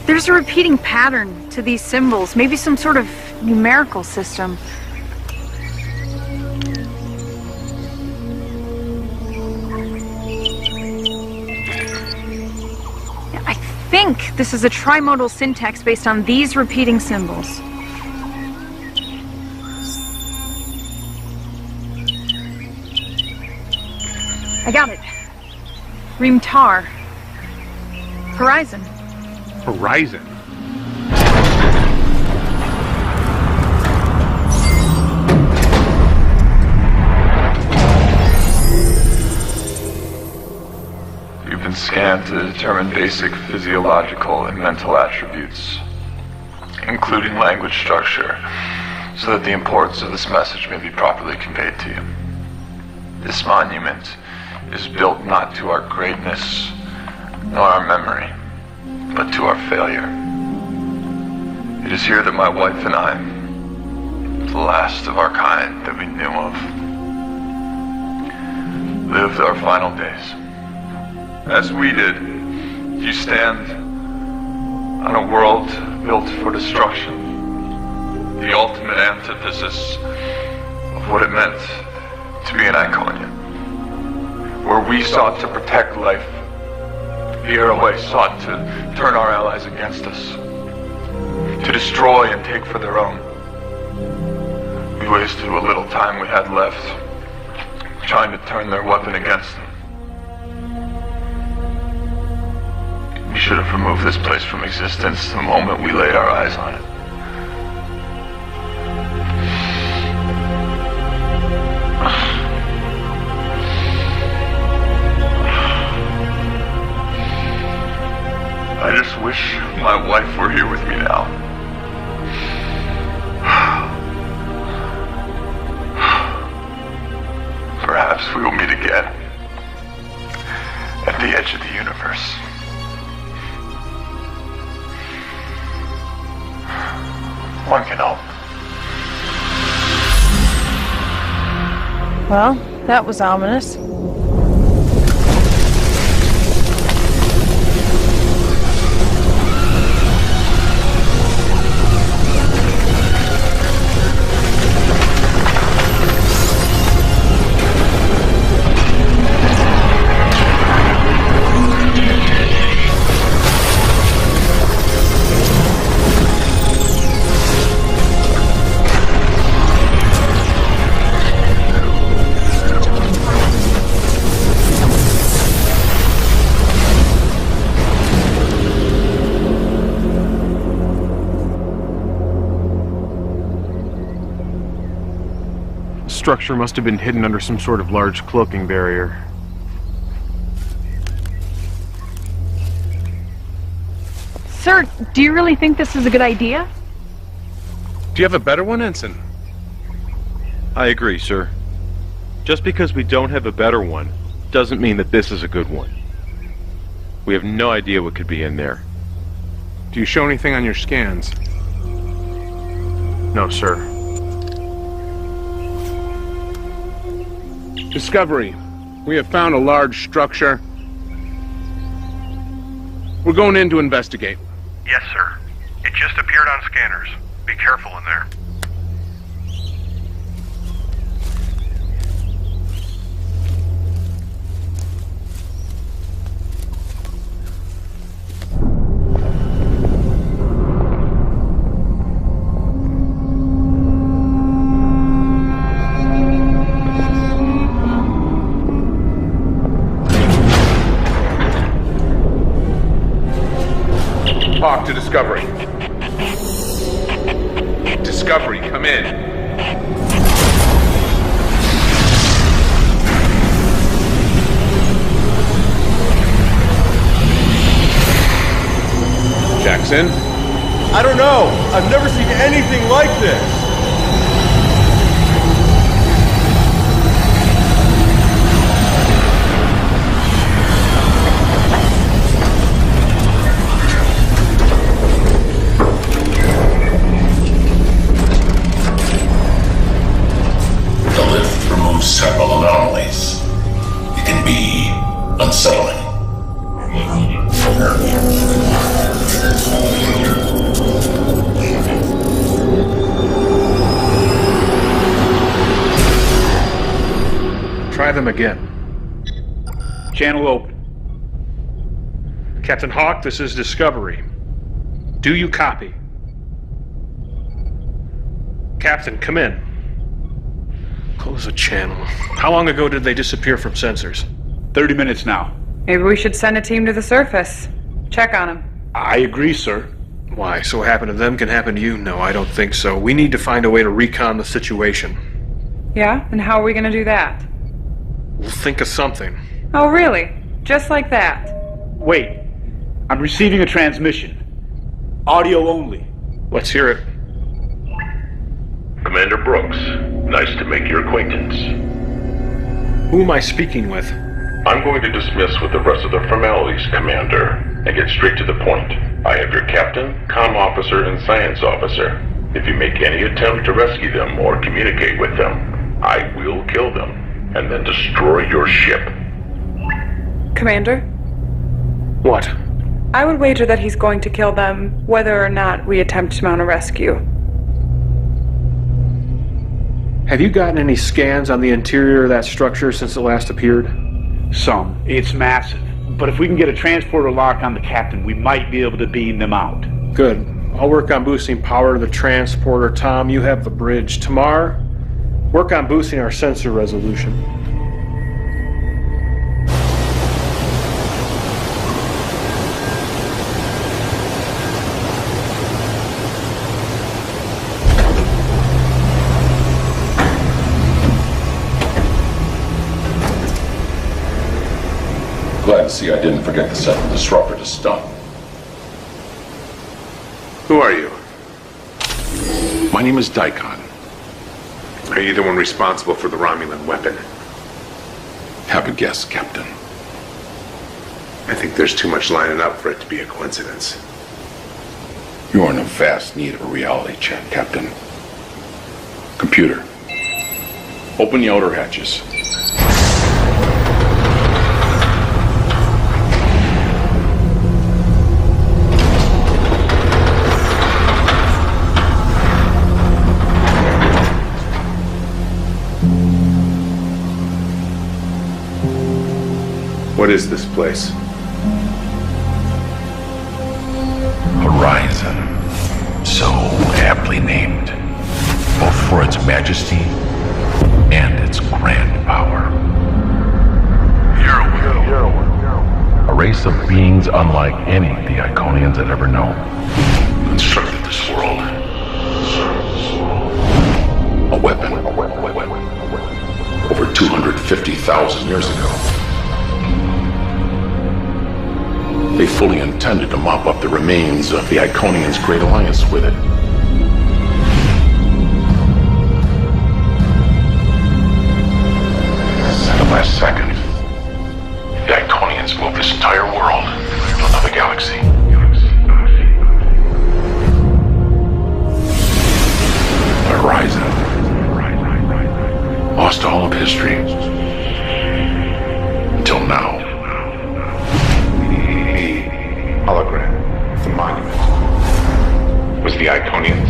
I: There's a repeating pattern to these symbols, maybe some sort of numerical system. I think this is a trimodal syntax based on these repeating symbols. I got it. Rimtar. Horizon.
F: Horizon?
C: You've been scanned to determine basic physiological and mental attributes, including language structure, so that the importance of this message may be properly conveyed to you. This monument is built not to our greatness, nor our memory, but to our failure. It is here that my wife and I, the last of our kind that we knew of, lived our final days. As we did, you stand on a world built for destruction, the ultimate antithesis of what it meant to be an Iconian. Where we sought to protect life, the Airway sought to turn our allies against us, to destroy and take for their own. We wasted what little time we had left, trying to turn their weapon against them. We should have removed this place from existence the moment we laid our eyes on it. I just wish my wife were here with me now. Perhaps we will meet again at the edge of the universe. One can hope.
I: Well, that was ominous.
K: Structure must have been hidden under some sort of large cloaking barrier.
I: Sir, do you really think this is a good idea?
F: Do you have a better one, Ensign?
N: I agree, sir. Just because we don't have a better one doesn't mean that this is a good one. We have no idea what could be in there.
F: Do you show anything on your scans?
K: No, sir.
F: Discovery. We have found a large structure. We're going in to investigate.
M: Yes, sir. It just appeared on scanners. Be careful in there.
F: Talk to Discovery. Discovery, come in. in?
H: I don't know. I've never seen anything like this.
R: The lift removes several anomalies. It can be unsettling.
K: Try them again.
E: Channel open.
K: Captain Hawk, this is Discovery. Do you copy? Captain, come in. Close the channel. How long ago did they disappear from sensors?
E: 30 minutes now.
G: Maybe we should send a team to the surface. Check on him.
E: I agree, sir.
K: Why, so what happened to them can happen to you? No, I don't think so. We need to find a way to recon the situation.
G: Yeah? And how are we gonna do that?
K: We'll think of something.
G: Oh, really? Just like that?
E: Wait. I'm receiving a transmission. Audio only.
K: Let's hear it.
J: Commander Brooks, nice to make your acquaintance.
K: Who am I speaking with?
J: I'm going to dismiss with the rest of the formalities, Commander, and get straight to the point. I have your captain, comm officer, and science officer. If you make any attempt to rescue them or communicate with them, I will kill them, and then destroy your ship.
G: Commander?
K: What?
G: I would wager that he's going to kill them, whether or not we attempt to mount a rescue.
K: Have you gotten any scans on the interior of that structure since it last appeared?
E: Some. It's massive. But if we can get a transporter lock on the captain, we might be able to beam them out.
K: Good. I'll work on boosting power to the transporter. Tom, you have the bridge. Tamar, work on boosting our sensor resolution.
R: Glad to see I didn't forget to set the disruptor to stun.
P: Who are you?
A: My name is Daikon.
P: Are you the one responsible for the Romulan weapon?
A: Have a guess, Captain.
P: I think there's too much lining up for it to be a coincidence.
A: You are in a vast need of a reality check, Captain. Computer, open the outer hatches.
P: What is this place?
A: Horizon. So aptly named, both for its majesty and its grand power. A race of beings unlike any the Iconians had ever known. Constructed this world. A weapon. Over 250,000 years ago. They fully intended to mop up the remains of the Iconians' Great Alliance with it. At the last second, the Iconians moved this entire world to another galaxy. The Horizon. Lost all of history. Until now.
P: Hologram. The monument. Was the Iconians?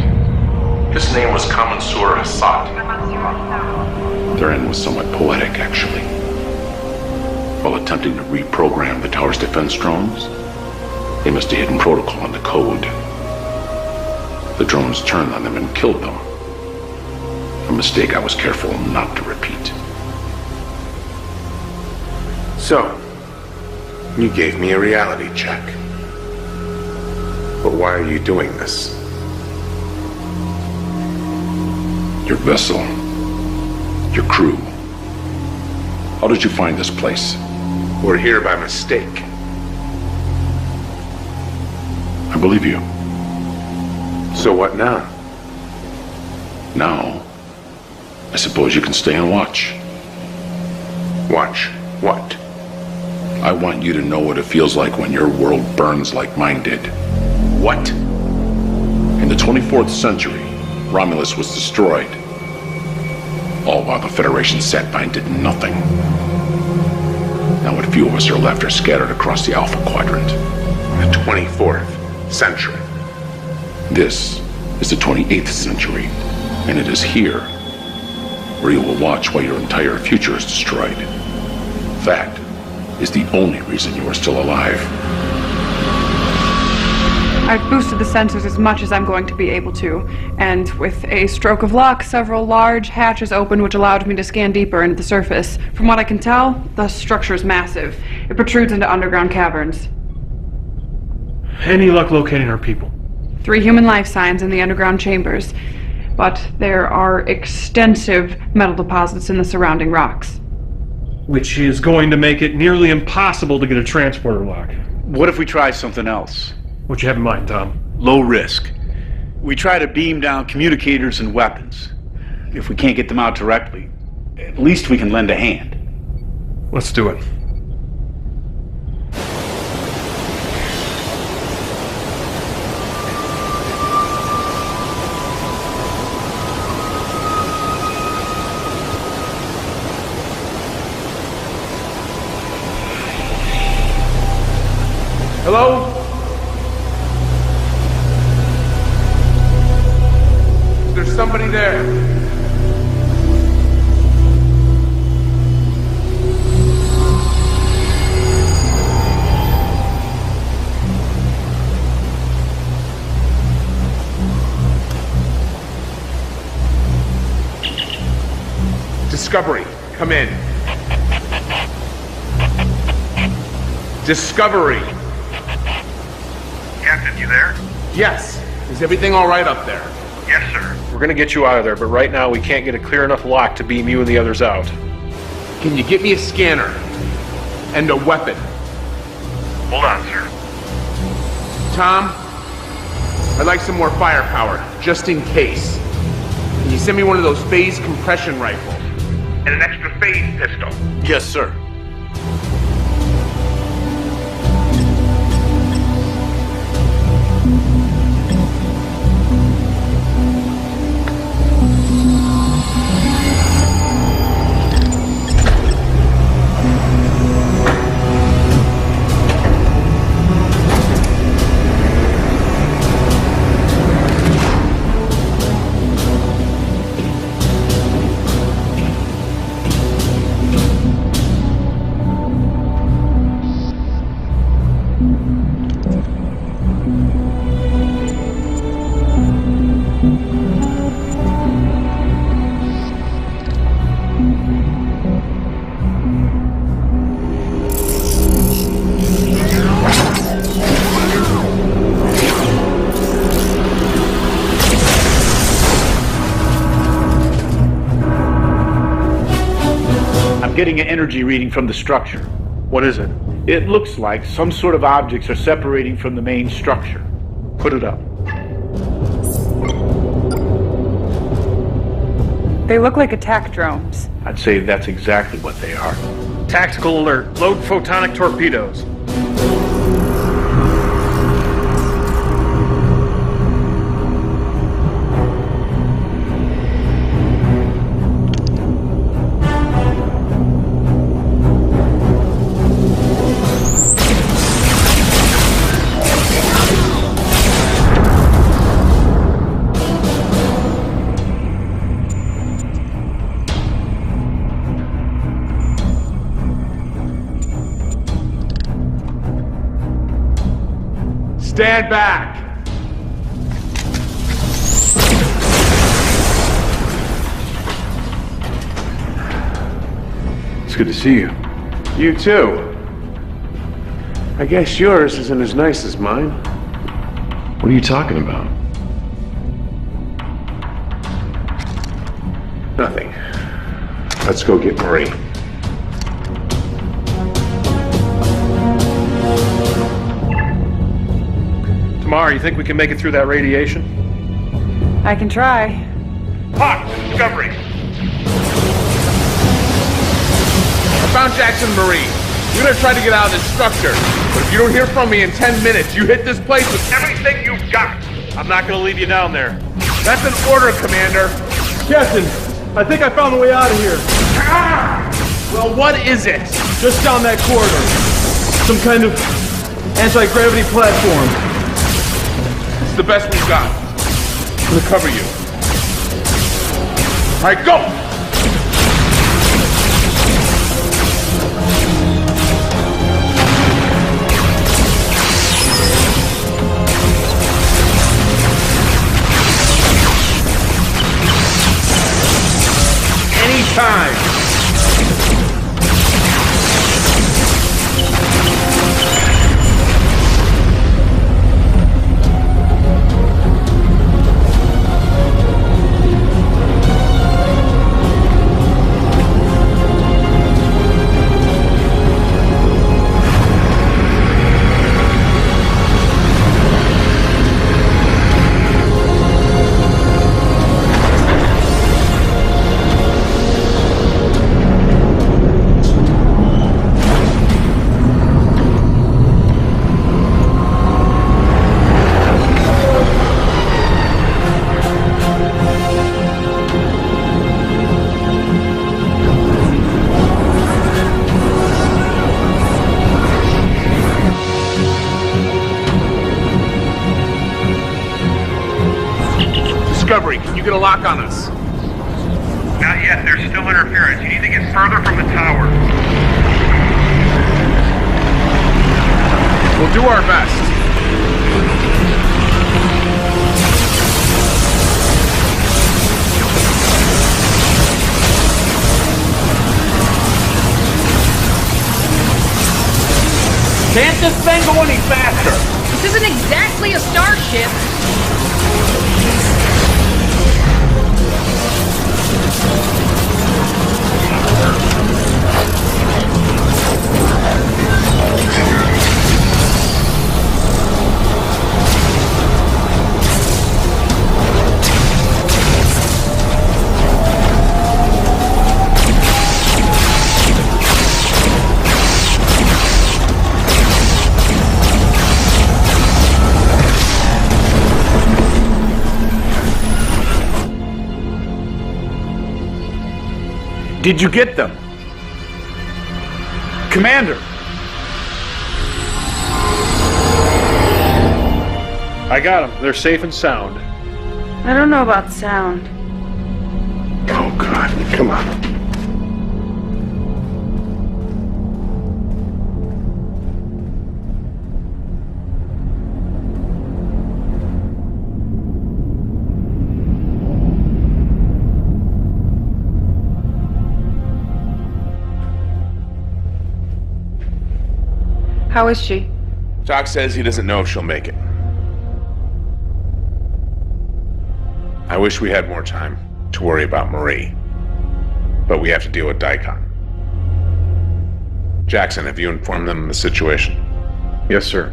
A: His name was Kamensur Hassad. Their end was somewhat poetic, actually. While attempting to reprogram the tower's defense drones, they missed a hidden protocol in the code. The drones turned on them and killed them. A mistake I was careful not to repeat.
P: So, you gave me a reality check. But why are you doing this?
A: Your vessel. Your crew. How did you find this place?
P: We're here by mistake.
A: I believe you.
F: So what now?
A: Now, I suppose you can stay and watch.
F: Watch what?
A: I want you to know what it feels like when your world burns like mine did.
F: What?
A: In the 24th century, Romulus was destroyed. All while the Federation sat by and did nothing. Now what few of us are left are scattered across the Alpha Quadrant.
F: The 24th century.
A: This is the 28th century, and it is here where you will watch while your entire future is destroyed. That is the only reason you are still alive.
G: I've boosted the sensors as much as I'm going to be able to, and with a stroke of luck, several large hatches opened which allowed me to scan deeper into the surface. From what I can tell, the structure is massive. It protrudes into underground caverns.
T: Any luck locating our people?
G: 3 human life signs in the underground chambers, but there are extensive metal deposits in the surrounding rocks.
T: Which is going to make it nearly impossible to get a transporter lock.
O: What if we try something else?
T: What you have in mind, Tom?
O: Low risk. We try to beam down communicators and weapons. If we can't get them out directly, at least we can lend a hand.
T: Let's do it.
F: Hello? Is there somebody there? Discovery, come in. Discovery.
M: Captain, you there?
F: Yes. Is everything all right up there?
M: Yes, sir.
T: We're gonna get you out of there, but right now we can't get a clear enough lock to beam you and the others out.
F: Can you get me a scanner? And a weapon?
M: Hold on, sir.
F: Tom, I'd like some more firepower, just in case. Can you send me one of those phase compression rifles?
M: And an extra phase pistol.
O: Yes, sir. Getting an energy reading from the structure.
T: What is it?
O: It looks like some sort of objects are separating from the main structure.
T: Put it up.
G: They look like attack drones.
O: I'd say that's exactly what they are.
T: Tactical alert. Load photonic torpedoes.
F: Stand back!
P: It's good to see you.
F: You too. I guess yours isn't as nice as mine.
P: What are you talking about?
F: Nothing. Let's go get Marie.
T: Tomorrow, you think we can make it through that radiation?
G: I can try.
F: Hawk, Discovery. I found Jackson and Marie. We're gonna try to get out of this structure. But if you don't hear from me in 10 minutes, you hit this place with everything you've got.
K: I'm not gonna leave you down there.
F: That's an order, Commander.
E: Captain, I think I found the way out of here.
F: Well, what is it?
E: Just down that corridor. Some kind of anti-gravity platform.
F: It's the best we've got. I'm gonna cover you. All right, go! Anytime! Discovery, can you get a lock on us?
M: Not yet, there's still interference. You need to get further from the tower.
F: We'll do our best.
E: Can't this thing go any faster?
I: This isn't exactly a starship.
E: Did you get them? Commander!
K: I got them. They're safe and sound.
G: I don't know about sound.
P: Oh, God. Come on.
G: How is she?
F: Doc says he doesn't know if she'll make it. I wish we had more time to worry about Marie. But we have to deal with Daikon. Jackson, have you informed them of the situation?
N: Yes, sir.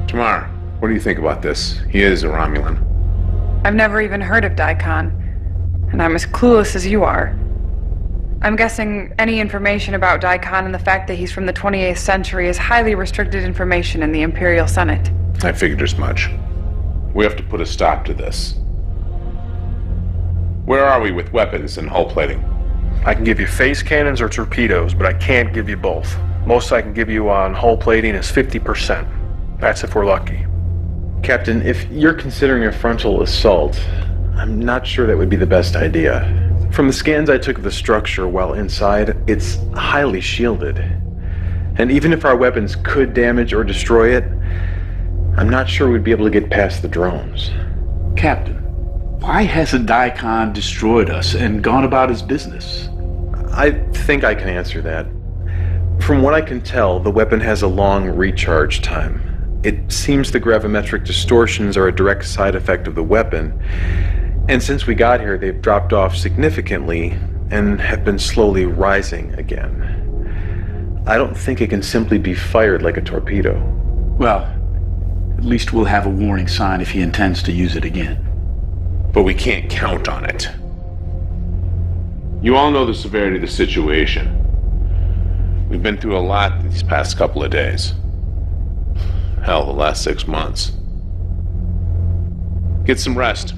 F: Tamar, what do you think about this? He is a Romulan.
G: I've never even heard of Daikon, and I'm as clueless as you are. I'm guessing any information about Daikon and the fact that he's from the 28th century is highly restricted information in the Imperial Senate.
F: I figured as much. We have to put a stop to this. Where are we with weapons and hull plating?
K: I can give you phase cannons or torpedoes, but I can't give you both. Most I can give you on hull plating is 50%. That's if we're lucky.
N: Captain, if you're considering a frontal assault, I'm not sure that would be the best idea. From the scans I took of the structure while inside, it's highly shielded. And even if our weapons could damage or destroy it, I'm not sure we'd be able to get past the drones.
E: Captain, why hasn't Daikon destroyed us and gone about his business?
N: I think I can answer that. From what I can tell, the weapon has a long recharge time. It seems the gravimetric distortions are a direct side effect of the weapon, and since we got here, they've dropped off significantly and have been slowly rising again. I don't think it can simply be fired like a torpedo.
E: Well, at least we'll have a warning sign if he intends to use it again.
F: but we can't count on it. You all know the severity of the situation. We've been through a lot these past couple of days. Hell, the last 6 months. Get some rest.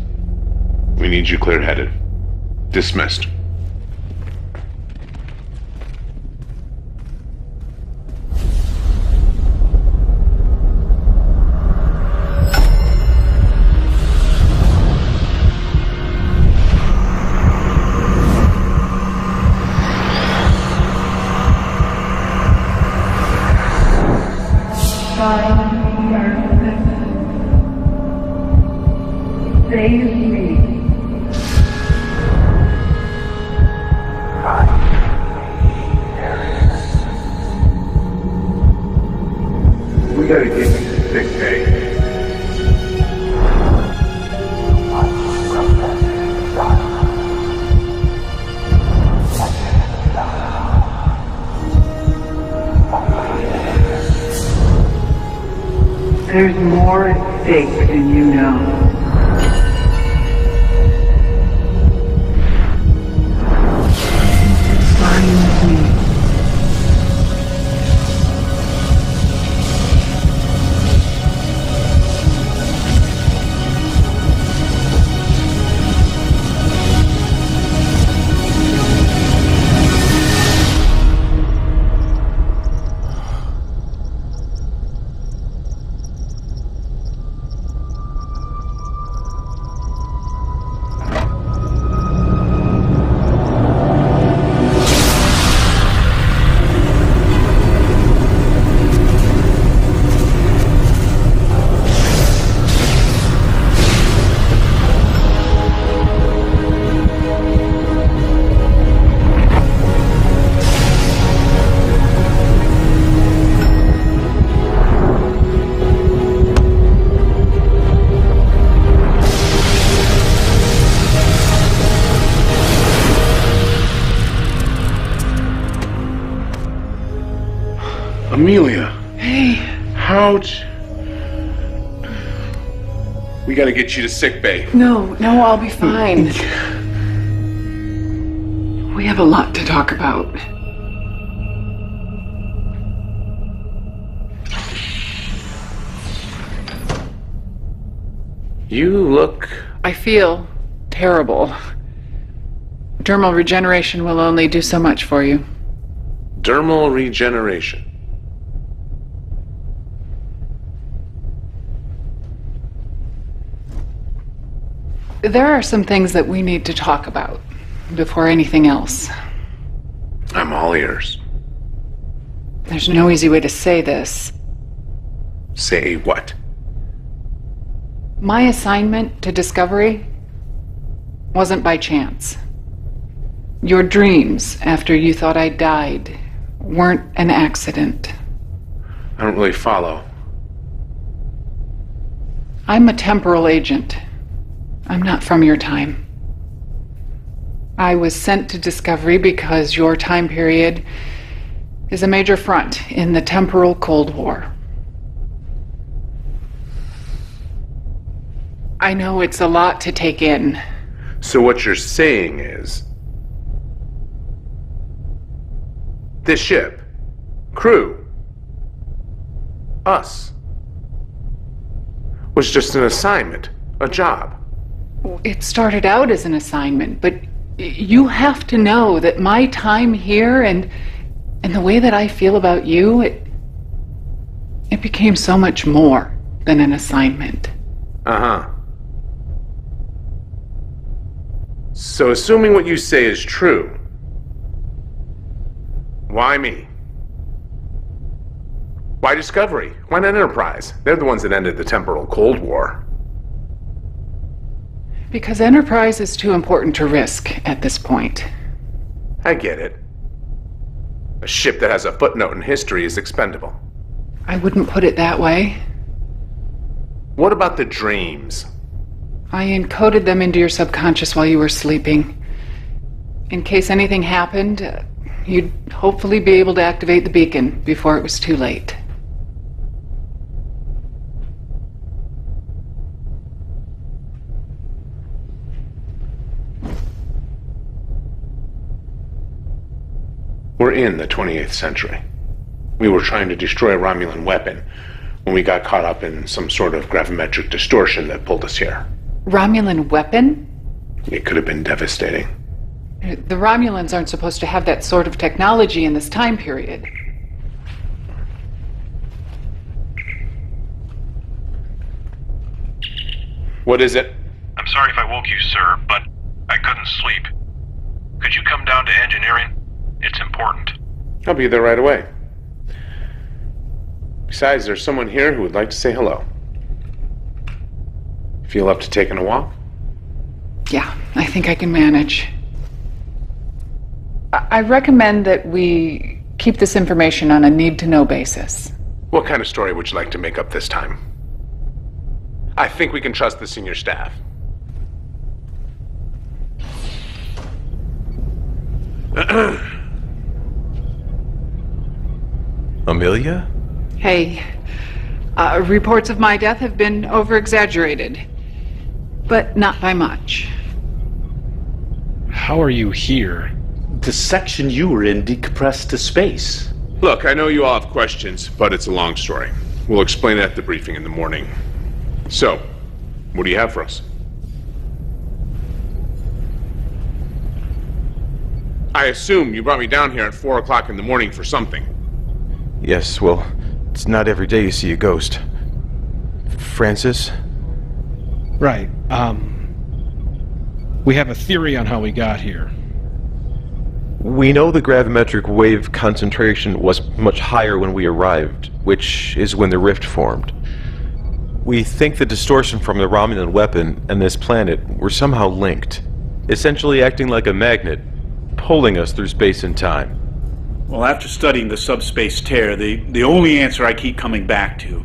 F: We need you clear-headed. Dismissed.
U: Save me.
F: We gotta get you to sick bay.
U: There's more at stake than you know. Find me.
F: Amelia.
U: Hey.
F: We gotta get you to sick bay.
U: No, I'll be fine. We have a lot to talk about.
F: You look...
U: I feel terrible. Dermal regeneration will only do so much for you.
F: Dermal regeneration.
U: There are some things that we need to talk about before anything else.
F: I'm all ears.
U: There's no easy way to say this.
F: Say what?
U: My assignment to Discovery wasn't by chance. Your dreams after you thought I died weren't an accident.
F: I don't really follow.
U: I'm a temporal agent. I'm not from your time. I was sent to Discovery because your time period is a major front in the temporal Cold War. I know it's a lot to take in.
F: So what you're saying is... this ship, crew, us, was just an assignment, a job.
U: It started out as an assignment, but you have to know that my time here and the way that I feel about you, it became so much more than an assignment.
F: Uh-huh. So assuming what you say is true, why me? Why Discovery? Why not Enterprise? They're the ones that ended the temporal Cold War.
U: Because Enterprise is too important to risk at this point.
F: I get it. A ship that has a footnote in history is expendable.
U: I wouldn't put it that way.
F: What about the dreams?
U: I encoded them into your subconscious while you were sleeping. In case anything happened, you'd hopefully be able to activate the beacon before it was too late.
P: We're in the 28th century. We were trying to destroy a Romulan weapon when we got caught up in some sort of gravimetric distortion that pulled us here.
U: Romulan weapon?
P: It could have been devastating.
U: The Romulans aren't supposed to have that sort of technology in this time period.
P: What is it?
B: I'm sorry if I woke you, sir, but I couldn't sleep. Could you come down to engineering? It's important.
P: I'll be there right away. Besides, there's someone here who would like to say hello. Feel up to taking a walk?
U: Yeah, I think I can manage. I recommend that we keep this information on a need-to-know basis.
P: What kind of story would you like to make up this time? I think we can trust the senior staff.
N: Amelia?
U: Hey, reports of my death have been over-exaggerated, but not by much.
M: How are you here?
O: The section you were in decompressed to space.
F: Look, I know you all have questions, but it's a long story. We'll explain it at the briefing in the morning. So, what do you have for us? I assume you brought me down here at 4 o'clock in the morning for something.
N: Yes, well, it's not every day you see a ghost. Francis?
M: Right. We have a theory on how we got here.
N: We know the gravimetric wave concentration was much higher when we arrived, which is when the rift formed. We think the distortion from the Romulan weapon and this planet were somehow linked, essentially acting like a magnet, pulling us through space and time.
O: Well, after studying the subspace tear, the only answer I keep coming back to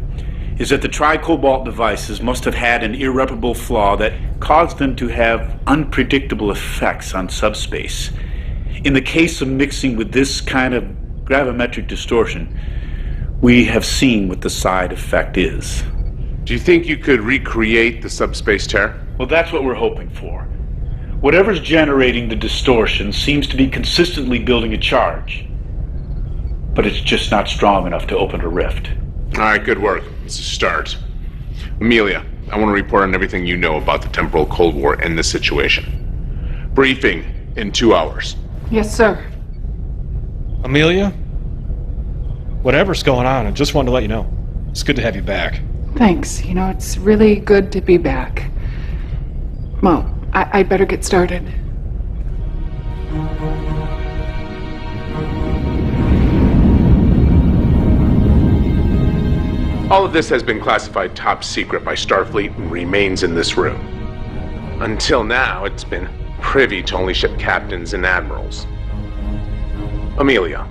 O: is that the tri-cobalt devices must have had an irreparable flaw that caused them to have unpredictable effects on subspace. In the case of mixing with this kind of gravimetric distortion, we have seen what the side effect is.
F: Do you think you could recreate the subspace tear?
O: Well, that's what we're hoping for. Whatever's generating the distortion seems to be consistently building a charge. But it's just not strong enough to open a rift.
F: All right, good work. It's a start. Amelia, I want to report on everything you know about the temporal Cold War and this situation. Briefing in 2 hours.
U: Yes, sir.
M: Amelia? Whatever's going on, I just wanted to let you know. It's good to have you back.
U: Thanks. You know, it's really good to be back. Well, I'd better get started.
P: All of this has been classified top secret by Starfleet and remains in this room. Until now, it's been privy to only ship captains and admirals. Amelia.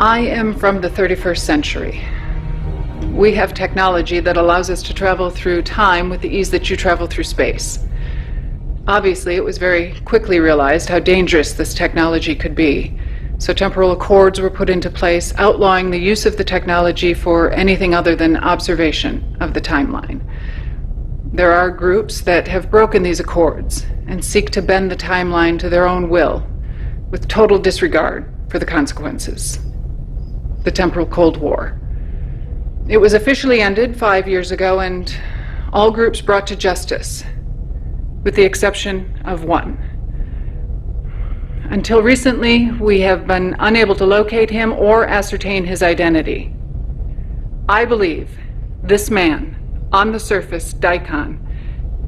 U: I am from the 31st century. We have technology that allows us to travel through time with the ease that you travel through space. Obviously, it was very quickly realized how dangerous this technology could be. So temporal accords were put into place, outlawing the use of the technology for anything other than observation of the timeline. There are groups that have broken these accords and seek to bend the timeline to their own will, with total disregard for the consequences. The temporal Cold War. It was officially ended 5 years ago, and all groups brought to justice, with the exception of one. Until recently, we have been unable to locate him or ascertain his identity. I believe this man, on the surface, Daikon,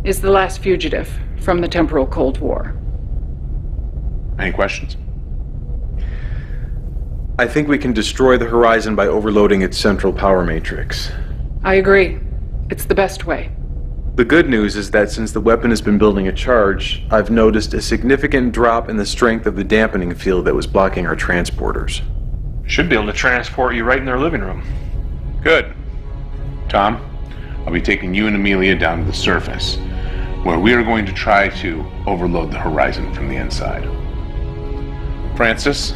U: is the last fugitive from the temporal Cold War.
F: Any questions?
N: I think we can destroy the Horizon by overloading its central power matrix.
U: I agree. It's the best way.
N: The good news is that since the weapon has been building a charge, I've noticed a significant drop in the strength of the dampening field that was blocking our transporters.
M: Should be able to transport you right in their living room.
F: Good. Tom, I'll be taking you and Amelia down to the surface, where we are going to try to overload the Horizon from the inside. Francis,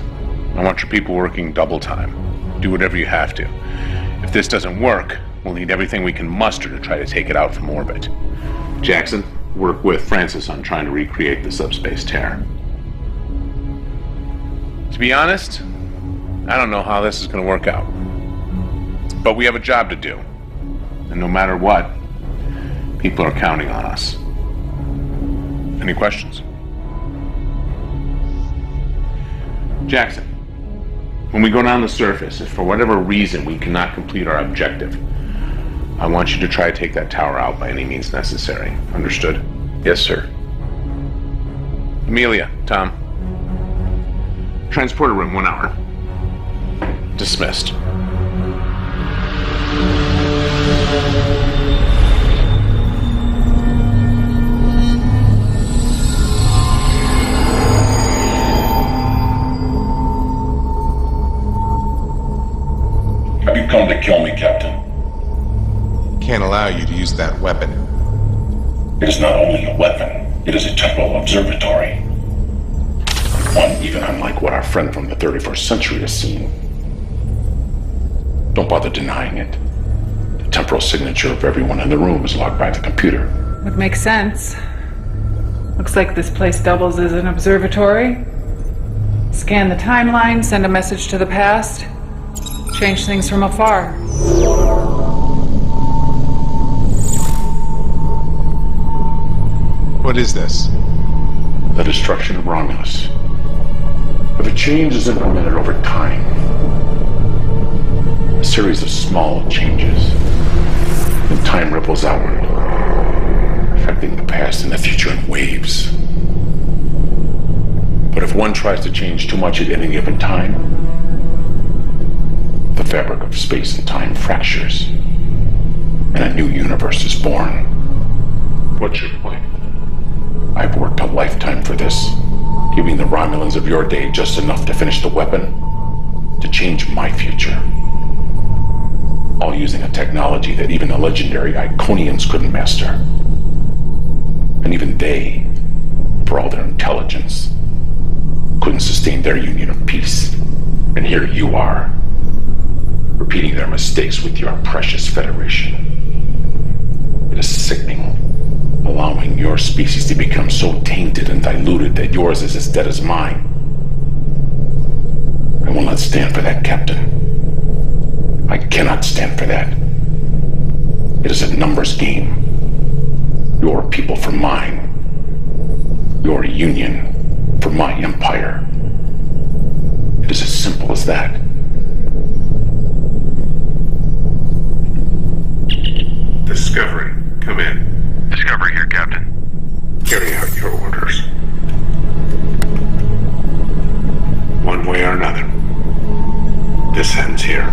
F: I want your people working double time. Do whatever you have to. If this doesn't work, we'll need everything we can muster to try to take it out from orbit. Jackson, work with Francis on trying to recreate the subspace tear. To be honest, I don't know how this is going to work out. But we have a job to do. And no matter what, people are counting on us. Any questions? Jackson, when we go down the surface, if for whatever reason we cannot complete our objective, I want you to try to take that tower out by any means necessary. Understood?
N: Yes, sir.
F: Amelia, Tom. Transporter room, 1 hour. Dismissed.
R: Have you come to kill me, Captain?
D: Can't allow you to use that weapon.
R: It is not only a weapon, it is a temporal observatory. One even unlike what our friend from the 31st century has seen. Don't bother denying it. The temporal signature of everyone in the room is logged by the computer.
U: Would make sense. Looks like this place doubles as an observatory. Scan the timeline, send a message to the past, change things from afar.
D: What is this?
R: The destruction of Romulus. If a change is implemented over time, a series of small changes, then time ripples outward, affecting the past and the future in waves. But if one tries to change too much at any given time, the fabric of space and time fractures, and a new universe is born. What's your point? I've worked a lifetime for this, giving the Romulans of your day just enough to finish the weapon, to change my future. All using a technology that even the legendary Iconians couldn't master. And even they, for all their intelligence, couldn't sustain their union of peace. And here you are, repeating their mistakes with your precious Federation. It is sickening, allowing your species to become so tainted and diluted that yours is as dead as mine. I will not stand for that, Captain. I cannot stand for that. It is a numbers game. Your people for mine. Your union for my empire. It is as simple as that.
F: Discovery, come in.
B: Discovery here, Captain.
F: Carry out your orders. One way or another, this ends here.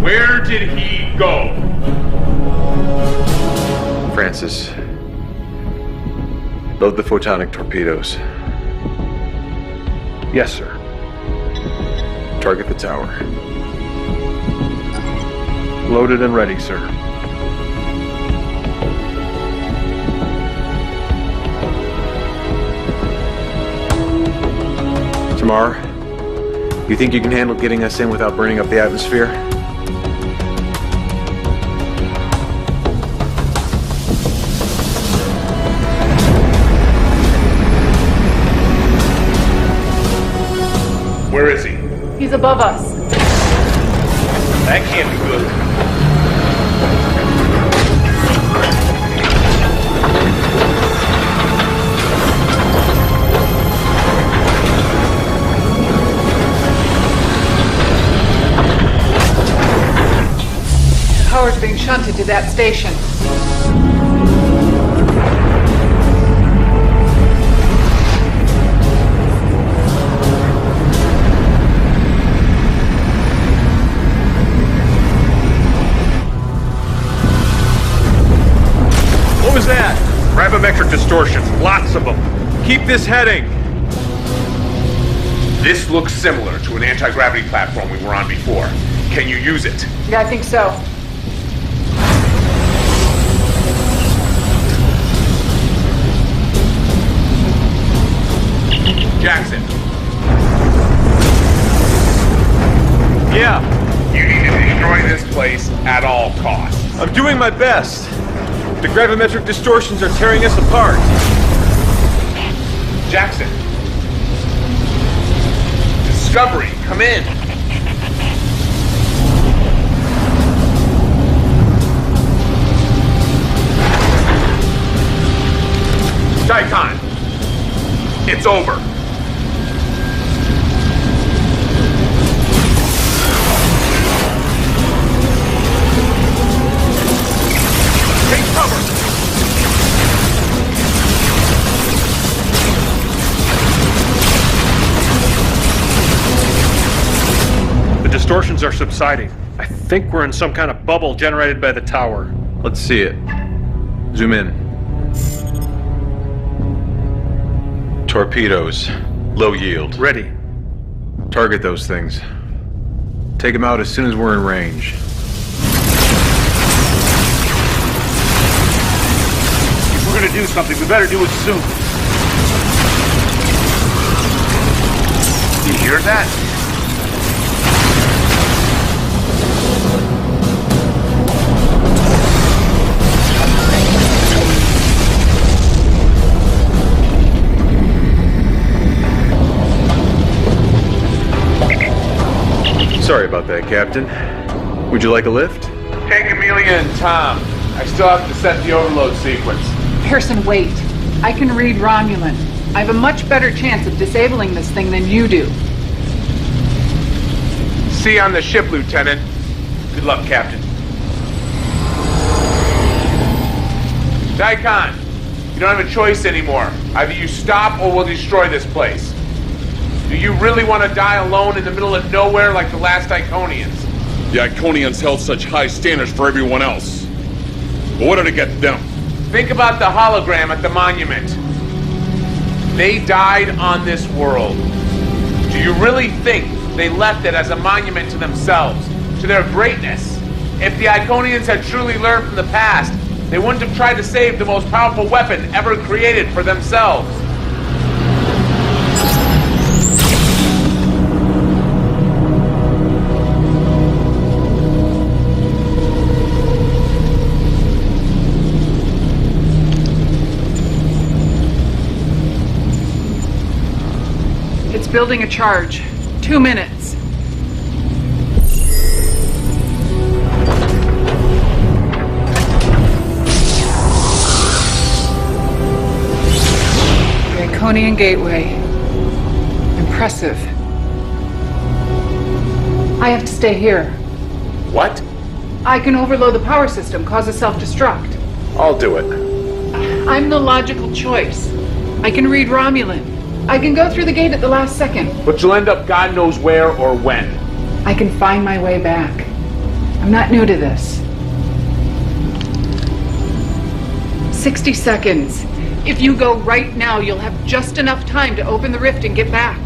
F: Where did he go?
N: Francis, load the photonic torpedoes.
K: Yes, sir.
N: Target the tower.
K: Loaded and ready, sir.
N: Tamar, you think you can handle getting us in without burning up the atmosphere?
F: Where is he?
U: He's above us.
F: That can't be good.
U: Power's being shunted to that station.
K: What was that? Gravimetric distortions, lots of them. Keep this heading.
F: This looks similar to an anti-gravity platform we were on before. Can you use it?
U: Yeah, I think so.
F: Jackson.
K: Yeah.
F: You need to destroy this place at all costs.
K: I'm doing my best. The gravimetric distortions are tearing us apart.
F: Jackson. Discovery, come in. Daikon, it's over. Take cover.
K: The distortions are subsiding. I think we're in some kind of bubble generated by the tower.
N: Let's see it. Zoom in. Torpedoes. Low yield.
K: Ready.
N: Target those things. Take them out as soon as we're in range.
E: If we're gonna do something, we better do it soon.
F: You hear that?
N: Sorry about that, Captain. Would you like a lift?
F: Take Amelia and Tom. I still have to set the overload sequence.
U: Pearson, wait. I can read Romulan. I have a much better chance of disabling this thing than you do.
F: See you on the ship, Lieutenant.
E: Good luck, Captain.
F: Daikon, you don't have a choice anymore. Either you stop or we'll destroy this place. Do you really want to die alone in the middle of nowhere like the last Iconians?
L: The Iconians held such high standards for everyone else. But what did it get them?
F: Think about the hologram at the monument. They died on this world. Do you really think they left it as a monument to themselves, to their greatness? If the Iconians had truly learned from the past, they wouldn't have tried to save the most powerful weapon ever created for themselves.
U: It's building a charge. 2 minutes. The Iconian Gateway. Impressive. I have to stay here.
F: What?
U: I can overload the power system, cause a self-destruct.
F: I'll do it.
U: I'm the logical choice. I can read Romulan. I can go through the gate at the last second.
F: But you'll end up God knows where or when.
U: I can find my way back. I'm not new to this. 60 seconds. If you go right now, you'll have just enough time to open the rift and get back.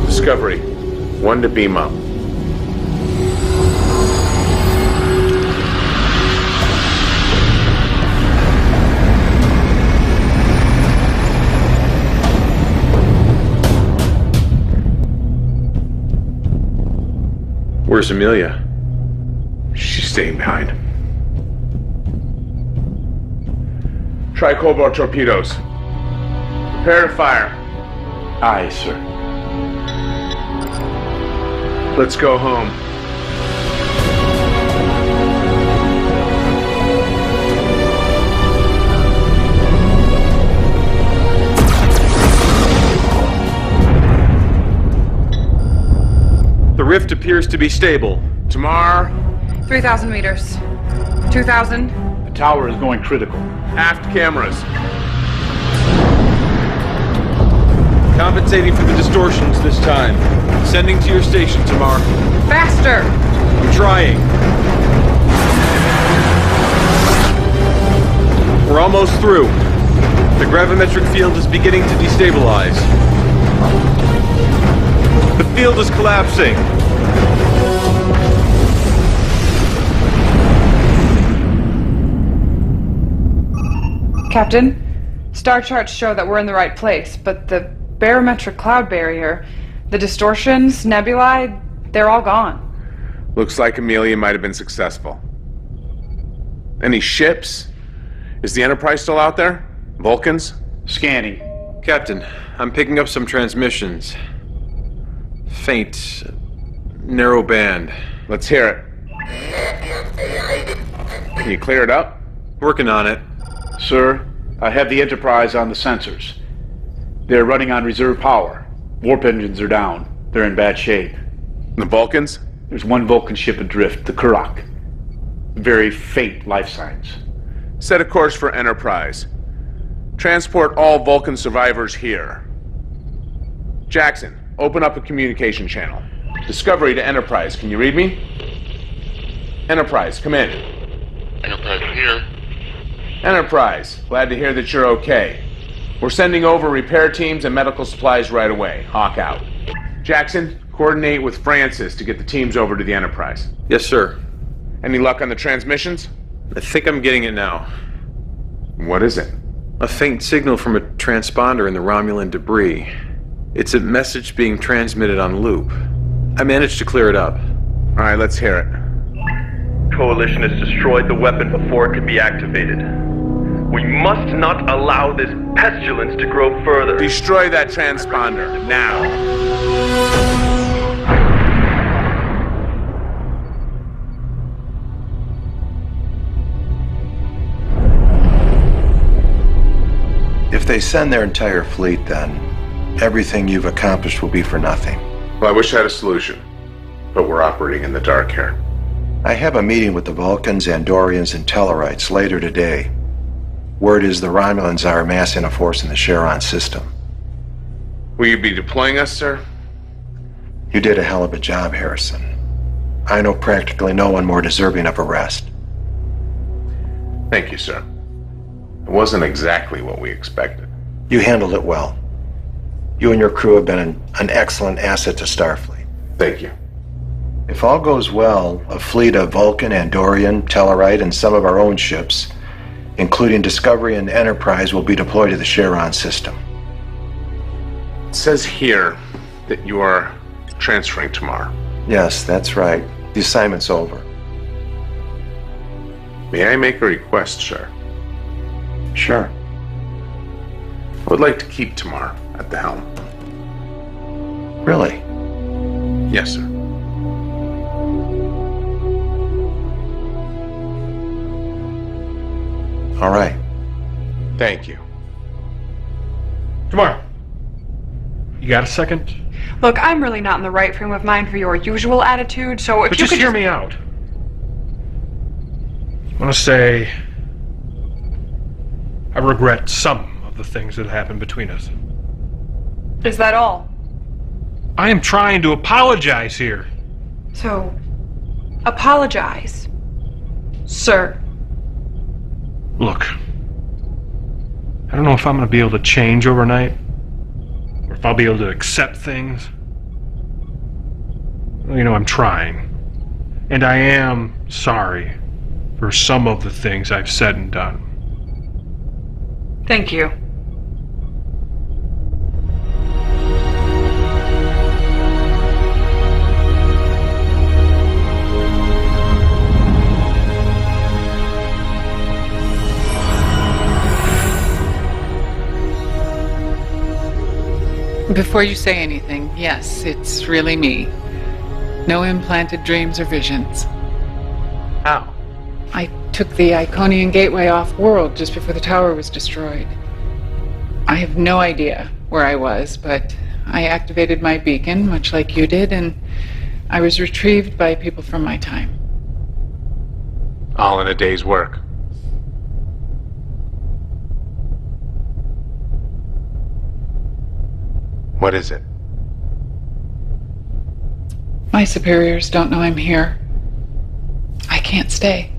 F: Discovery. 1 to beam up.
N: Where's Amelia?
F: She's staying behind. Try cobalt torpedoes. Prepare to fire.
E: Aye, sir.
F: Let's go home.
K: The rift appears to be stable.
F: Tamar.
G: 3,000 meters. 2,000.
E: The tower is going critical.
F: Aft cameras.
K: Compensating for the distortions this time. Sending to your station, Tamar.
G: Faster!
K: I'm trying. We're almost through. The gravimetric field is beginning to destabilize. The field is collapsing.
G: Captain, star charts show that we're in the right place, but the barometric cloud barrier The distortions, nebulae, they're all gone.
F: Looks like Amelia might have been successful. Any ships? Is the Enterprise still out there? Vulcans?
O: Scanning.
N: Captain, I'm picking up some transmissions. Faint, narrow band.
F: Let's hear it. Can you clear it up?
N: Working on it.
O: Sir, I have the Enterprise on the sensors. They're running on reserve power. Warp engines are down. They're in bad shape.
F: The Vulcans?
O: There's one Vulcan ship adrift, the Kurok. Very faint life signs.
F: Set a course for Enterprise. Transport all Vulcan survivors here. Jackson, open up a communication channel. Discovery to Enterprise. Can you read me? Enterprise, come in.
J: Enterprise here.
F: Enterprise, glad to hear that you're okay. We're sending over repair teams and medical supplies right away. Hawk out. Jackson, coordinate with Francis to get the teams over to the Enterprise.
N: Yes, sir.
F: Any luck on the transmissions?
N: I think I'm getting it now.
F: What is it?
N: A faint signal from a transponder in the Romulan debris. It's a message being transmitted on loop. I managed to clear it up.
F: All right, let's hear it.
S: Coalition has destroyed the weapon before it can be activated. We must not allow this pestilence to grow further.
F: Destroy that transponder, now.
V: If they send their entire fleet, then everything you've accomplished will be for nothing.
D: Well, I wish I had a solution, but we're operating in the dark here.
V: I have a meeting with the Vulcans, Andorians, and Tellarites later today. Word is the Romulans are amassing a force in the Charon system.
F: Will you be deploying us, sir?
V: You did a hell of a job, Harrison. I know practically no one more deserving of a rest.
D: Thank you, sir. It wasn't exactly what we expected.
V: You handled it well. You and your crew have been an excellent asset to Starfleet.
D: Thank you.
V: If all goes well, a fleet of Vulcan, Andorian, Tellarite, and some of our own ships, including Discovery and Enterprise, will be deployed to the Charon system.
D: It says here that you are transferring tomorrow.
V: Yes, that's right. The assignment's over.
D: May I make a request, sir?
V: Sure.
D: I would like to keep tomorrow at the helm.
V: Really?
D: Yes, sir.
V: All right.
D: Thank you.
M: Tomorrow. You got a second?
G: Look, I'm really not in the right frame of mind for your usual attitude, so if
M: But
G: you
M: just
G: could
M: hear me out. I want to say I regret some of the things that happened between us.
G: Is that all?
M: I am trying to apologize here.
G: So, apologize, sir.
M: Look, I don't know if I'm going to be able to change overnight, or if I'll be able to accept things. Well, you know, I'm trying. And I am sorry for some of the things I've said and done.
G: Thank you.
U: Before you say anything, yes, it's really me. No implanted dreams or visions.
N: How?
U: I took the Iconian Gateway off-world just before the tower was destroyed. I have no idea where I was, but I activated my beacon, much like you did, and I was retrieved by people from my time.
D: All in a day's work. What is it?
U: My superiors don't know I'm here. I can't stay.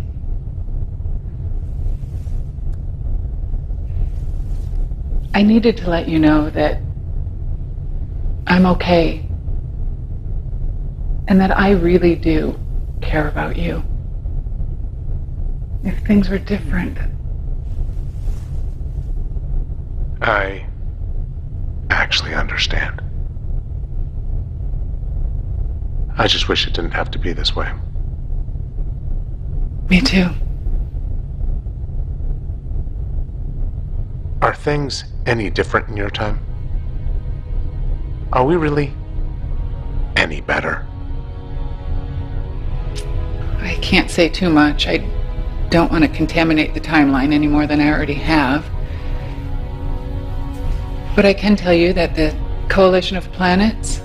U: I needed to let you know that I'm okay. And that I really do care about you. If things were different.
D: I actually understand.
P: I just wish it didn't have to be this way.
U: Me too.
P: Are things any different in your time? Are we really any better?
U: I can't say too much. I don't want to contaminate the timeline any more than I already have. But I can tell you that the coalition of planets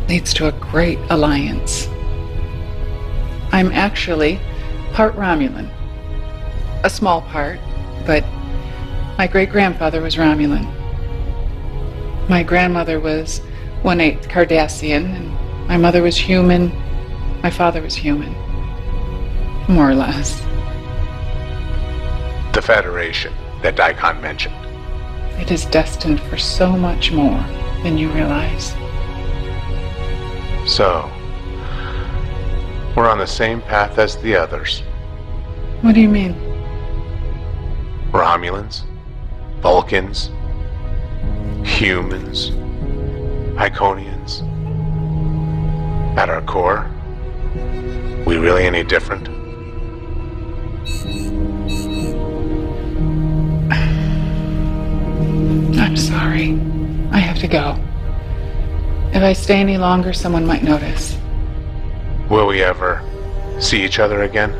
U: leads to a great alliance. I'm actually part Romulan. A small part, but my great-grandfather was Romulan. My grandmother was 1/8 Cardassian, and my mother was human. My father was human. More or less.
P: The Federation that Daikon mentioned.
U: It is destined for so much more than you realize.
P: So, we're on the same path as the others.
U: What do you mean?
P: Romulans, Vulcans, humans, Iconians. At our core, we really any different?
U: I'm sorry. I have to go. If I stay any longer, someone might notice.
P: Will we ever see each other again?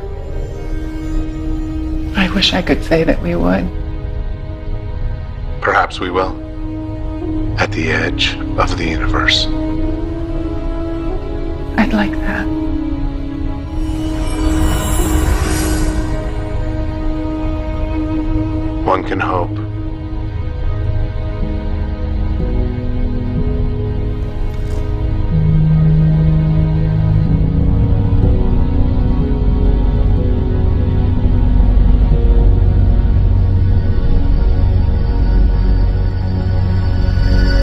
U: I wish I could say that we would.
P: Perhaps we will. At the edge of the universe.
U: I'd like that.
P: One can hope.